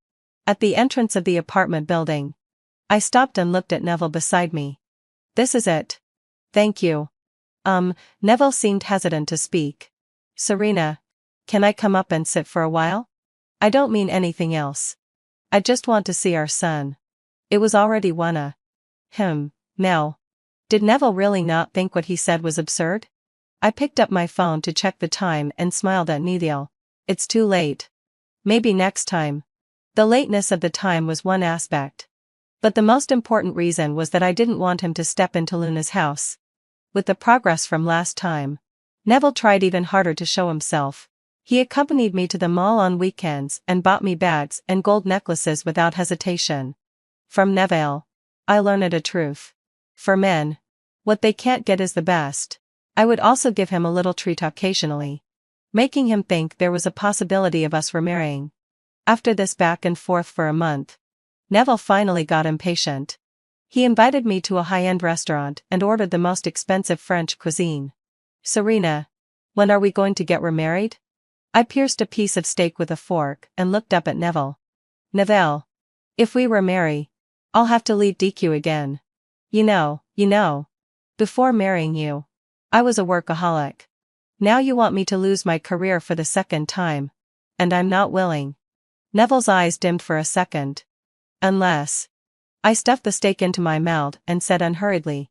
At the entrance of the apartment building, I stopped and looked at Neville beside me. This is it. Thank you. Neville seemed hesitant to speak. Serena, can I come up and sit for a while? I don't mean anything else. I just want to see our son. It was already one. Now. Did Neville really not think what he said was absurd? I picked up my phone to check the time and smiled at Neville. It's too late. Maybe next time. The lateness of the time was one aspect. But the most important reason was that I didn't want him to step into Luna's house with the progress from last time. Neville tried even harder to show himself. He accompanied me to the mall on weekends and bought me bags and gold necklaces without hesitation. From Neville, I learned a truth. For men, what they can't get is the best. I would also give him a little treat occasionally, making him think there was a possibility of us remarrying. After this back and forth for a month, Neville finally got impatient. He invited me to a high-end restaurant and ordered the most expensive French cuisine. Serena, when are we going to get remarried? I pierced a piece of steak with a fork and looked up at Neville. Neville, if we remarry, I'll have to leave DQ again. You know. Before marrying you, I was a workaholic. Now you want me to lose my career for the second time. And I'm not willing. Neville's eyes dimmed for a second. Unless. I stuffed the steak into my mouth and said unhurriedly.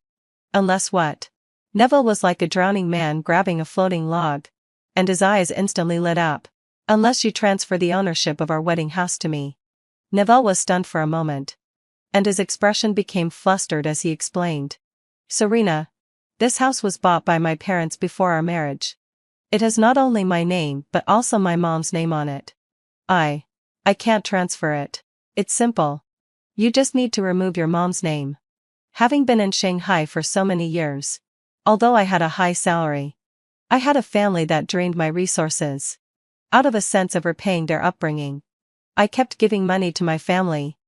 Unless what? Neville was like a drowning man grabbing a floating log, and his eyes instantly lit up. Unless you transfer the ownership of our wedding house to me. Neville was stunned for a moment, and his expression became flustered as he explained. Serena, this house was bought by my parents before our marriage. It has not only my name but also my mom's name on it. I can't transfer it. It's simple. You just need to remove your mom's name. Having been in Shanghai for so many years, although I had a high salary, I had a family that drained my resources. Out of a sense of repaying their upbringing, I kept giving money to my family.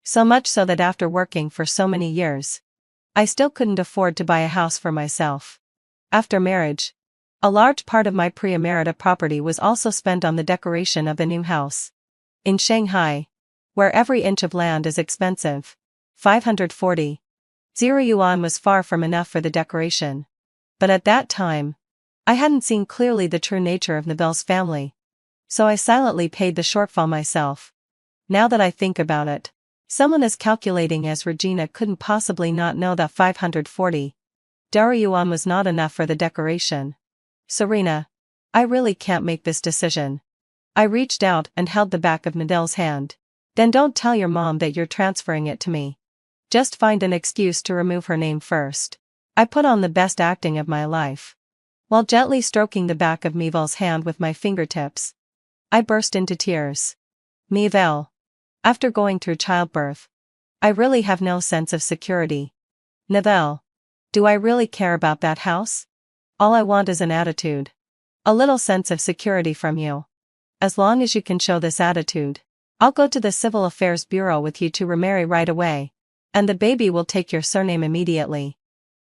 So much so that after working for so many years, I still couldn't afford to buy a house for myself. After marriage, a large part of my pre-emerita property was also spent on the decoration of the new house. In Shanghai, where every inch of land is expensive, 540 yuan was far from enough for the decoration. But at that time, I hadn't seen clearly the true nature of Neville's family. So I silently paid the shortfall myself. Now that I think about it, someone as calculating as Regina couldn't possibly not know that 540 yuan was not enough for the decoration. Serena, I really can't make this decision. I reached out and held the back of Neville's hand. Then don't tell your mom that you're transferring it to me. Just find an excuse to remove her name first. I put on the best acting of my life. While gently stroking the back of Neville's hand with my fingertips, I burst into tears. Neville, after going through childbirth, I really have no sense of security. Neville, do I really care about that house? All I want is an attitude. A little sense of security from you. As long as you can show this attitude, I'll go to the Civil Affairs Bureau with you to remarry right away, and the baby will take your surname immediately.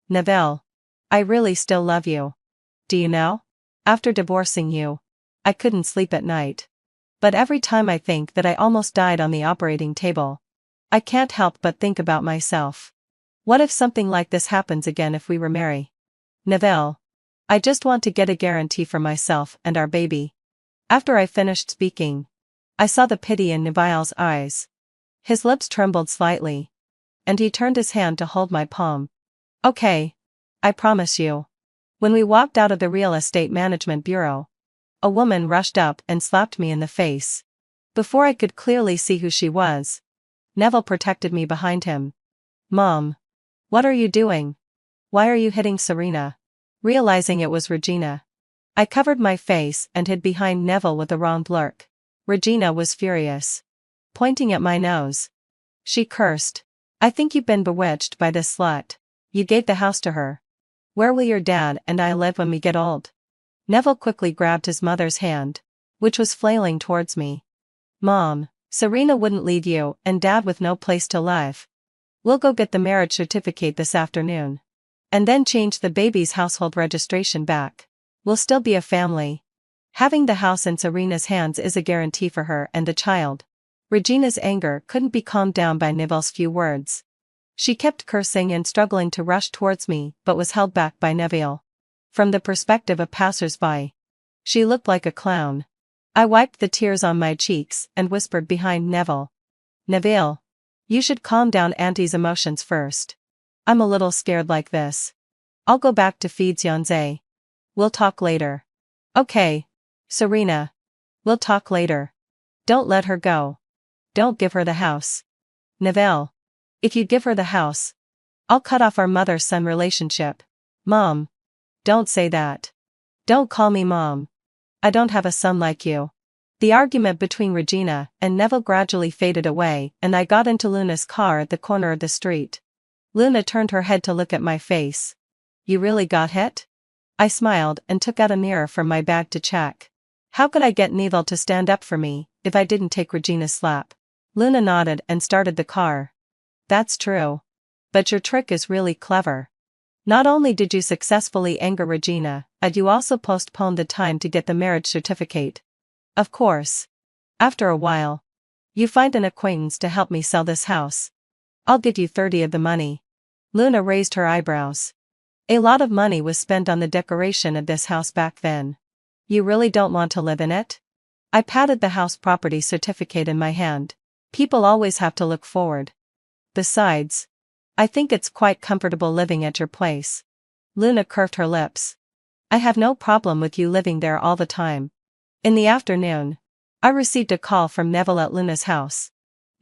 Neville, I really still love you. Do you know? After divorcing you, I couldn't sleep at night. But every time I think that I almost died on the operating table, I can't help but think about myself. What if something like this happens again if we remarry? Neville, I just want to get a guarantee for myself and our baby. After I finished speaking, I saw the pity in Neville's eyes. His lips trembled slightly, and he turned his hand to hold my palm. Okay. I promise you. When we walked out of the Real Estate Management Bureau, a woman rushed up and slapped me in the face. Before I could clearly see who she was, Neville protected me behind him. Mom, what are you doing? Why are you hitting Serena? Realizing it was Regina, I covered my face and hid behind Neville with a wronged look. Regina was furious, pointing at my nose. She cursed. I think you've been bewitched by this slut. You gave the house to her. Where will your dad and I live when we get old? Neville quickly grabbed his mother's hand, which was flailing towards me. Mom, Serena wouldn't leave you and Dad with no place to live. We'll go get the marriage certificate this afternoon. And then change the baby's household registration back. We'll still be a family. Having the house in Serena's hands is a guarantee for her and the child. Regina's anger couldn't be calmed down by Neville's few words. She kept cursing and struggling to rush towards me but was held back by Neville. From the perspective of passers-by, she looked like a clown. I wiped the tears on my cheeks and whispered behind Neville. Neville, you should calm down Auntie's emotions first. I'm a little scared like this. I'll go back to Fidzionze. We'll talk later. Okay. Serena. We'll talk later. Don't let her go. Don't give her the house. Neville. If you give her the house, I'll cut off our mother-son relationship. Mom. Don't say that. Don't call me Mom. I don't have a son like you. The argument between Regina and Neville gradually faded away, and I got into Luna's car at the corner of the street. Luna turned her head to look at my face. You really got hit? I smiled and took out a mirror from my bag to check. How could I get Neville to stand up for me if I didn't take Regina's slap? Luna nodded and started the car. That's true. But your trick is really clever. Not only did you successfully anger Regina, but you also postponed the time to get the marriage certificate. Of course. After a while, you find an acquaintance to help me sell this house. I'll give you 30 of the money. Luna raised her eyebrows. A lot of money was spent on the decoration of this house back then. You really don't want to live in it? I patted the house property certificate in my hand. People always have to look forward. Besides, I think it's quite comfortable living at your place. Luna curved her lips. I have no problem with you living there all the time. In the afternoon, I received a call from Neville at Luna's house.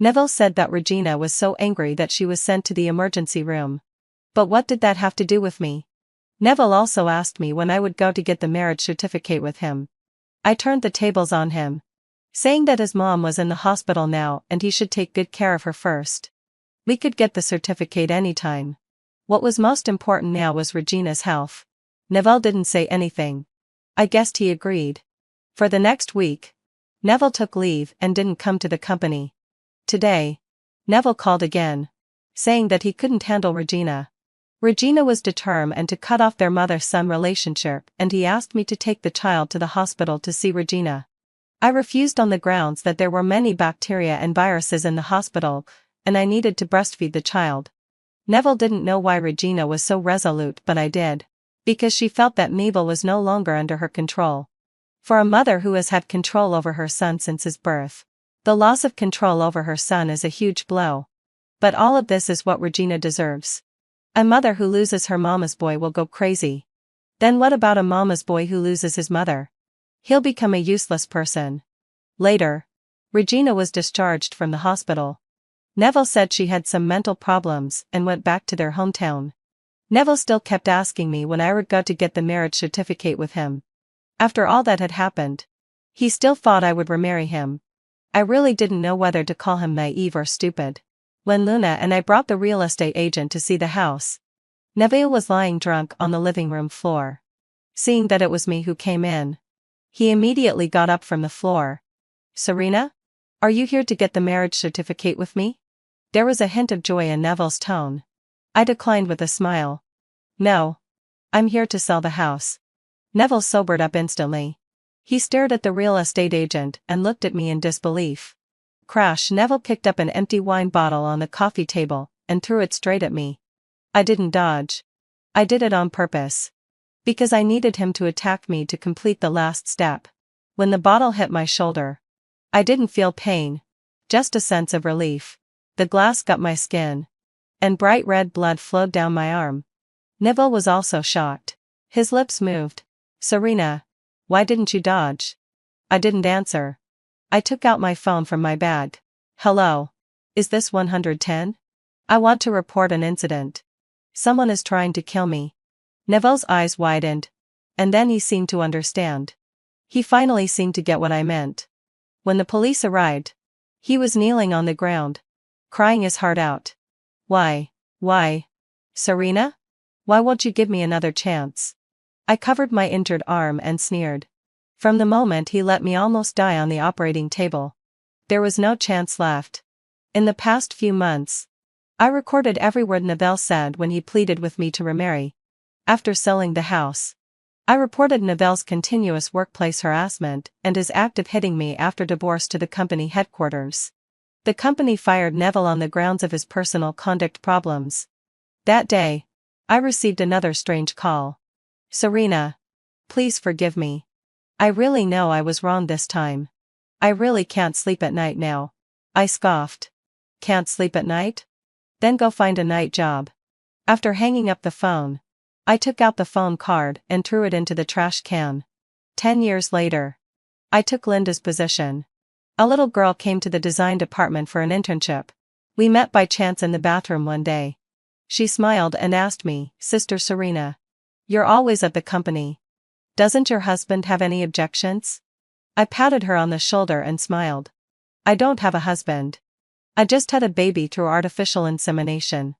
Neville said that Regina was so angry that she was sent to the emergency room. But what did that have to do with me? Neville also asked me when I would go to get the marriage certificate with him. I turned the tables on him, saying that his mom was in the hospital now and he should take good care of her first. We could get the certificate anytime. What was most important now was Regina's health. Neville didn't say anything. I guessed he agreed. For the next week, Neville took leave and didn't come to the company. Today, Neville called again, saying that he couldn't handle Regina. Regina was determined to cut off their mother-son relationship, and he asked me to take the child to the hospital to see Regina. I refused on the grounds that there were many bacteria and viruses in the hospital, and I needed to breastfeed the child. Neville didn't know why Regina was so resolute, but I did. Because she felt that Mabel was no longer under her control. For a mother who has had control over her son since his birth, the loss of control over her son is a huge blow. But all of this is what Regina deserves. A mother who loses her mama's boy will go crazy. Then what about a mama's boy who loses his mother? He'll become a useless person. Later, Regina was discharged from the hospital. Neville said she had some mental problems and went back to their hometown. Neville still kept asking me when I would go to get the marriage certificate with him. After all that had happened, he still thought I would remarry him. I really didn't know whether to call him naive or stupid. When Luna and I brought the real estate agent to see the house, Neville was lying drunk on the living room floor. Seeing that it was me who came in, he immediately got up from the floor. Serena? Are you here to get the marriage certificate with me? There was a hint of joy in Neville's tone. I declined with a smile. No. I'm here to sell the house. Neville sobered up instantly. He stared at the real estate agent and looked at me in disbelief. Crash! Neville picked up an empty wine bottle on the coffee table and threw it straight at me. I didn't dodge. I did it on purpose. Because I needed him to attack me to complete the last step. When the bottle hit my shoulder, I didn't feel pain, just a sense of relief. The glass got my skin, and bright red blood flowed down my arm. Neville was also shocked. His lips moved. Serena, why didn't you dodge? I didn't answer. I took out my phone from my bag. Hello. Is this 110? I want to report an incident. Someone is trying to kill me. Neville's eyes widened, and then he seemed to understand. He finally seemed to get what I meant. When the police arrived, he was kneeling on the ground, crying his heart out. Why? Serena? Why won't you give me another chance? I covered my injured arm and sneered. From the moment he let me almost die on the operating table, there was no chance left. In the past few months, I recorded every word Neville said when he pleaded with me to remarry. After selling the house, I reported Neville's continuous workplace harassment and his act of hitting me after divorce to the company headquarters. The company fired Neville on the grounds of his personal conduct problems. That day, I received another strange call. Serena, please forgive me. I really know I was wrong this time. I really can't sleep at night now. I scoffed. Can't sleep at night? Then go find a night job. After hanging up the phone, I took out the phone card and threw it into the trash can. 10 years later, I took Linda's position. A little girl came to the design department for an internship. We met by chance in the bathroom one day. She smiled and asked me, Sister Serena, You're always of the company. Doesn't your husband have any objections? I patted her on the shoulder and smiled. I don't have a husband. I just had a baby through artificial insemination.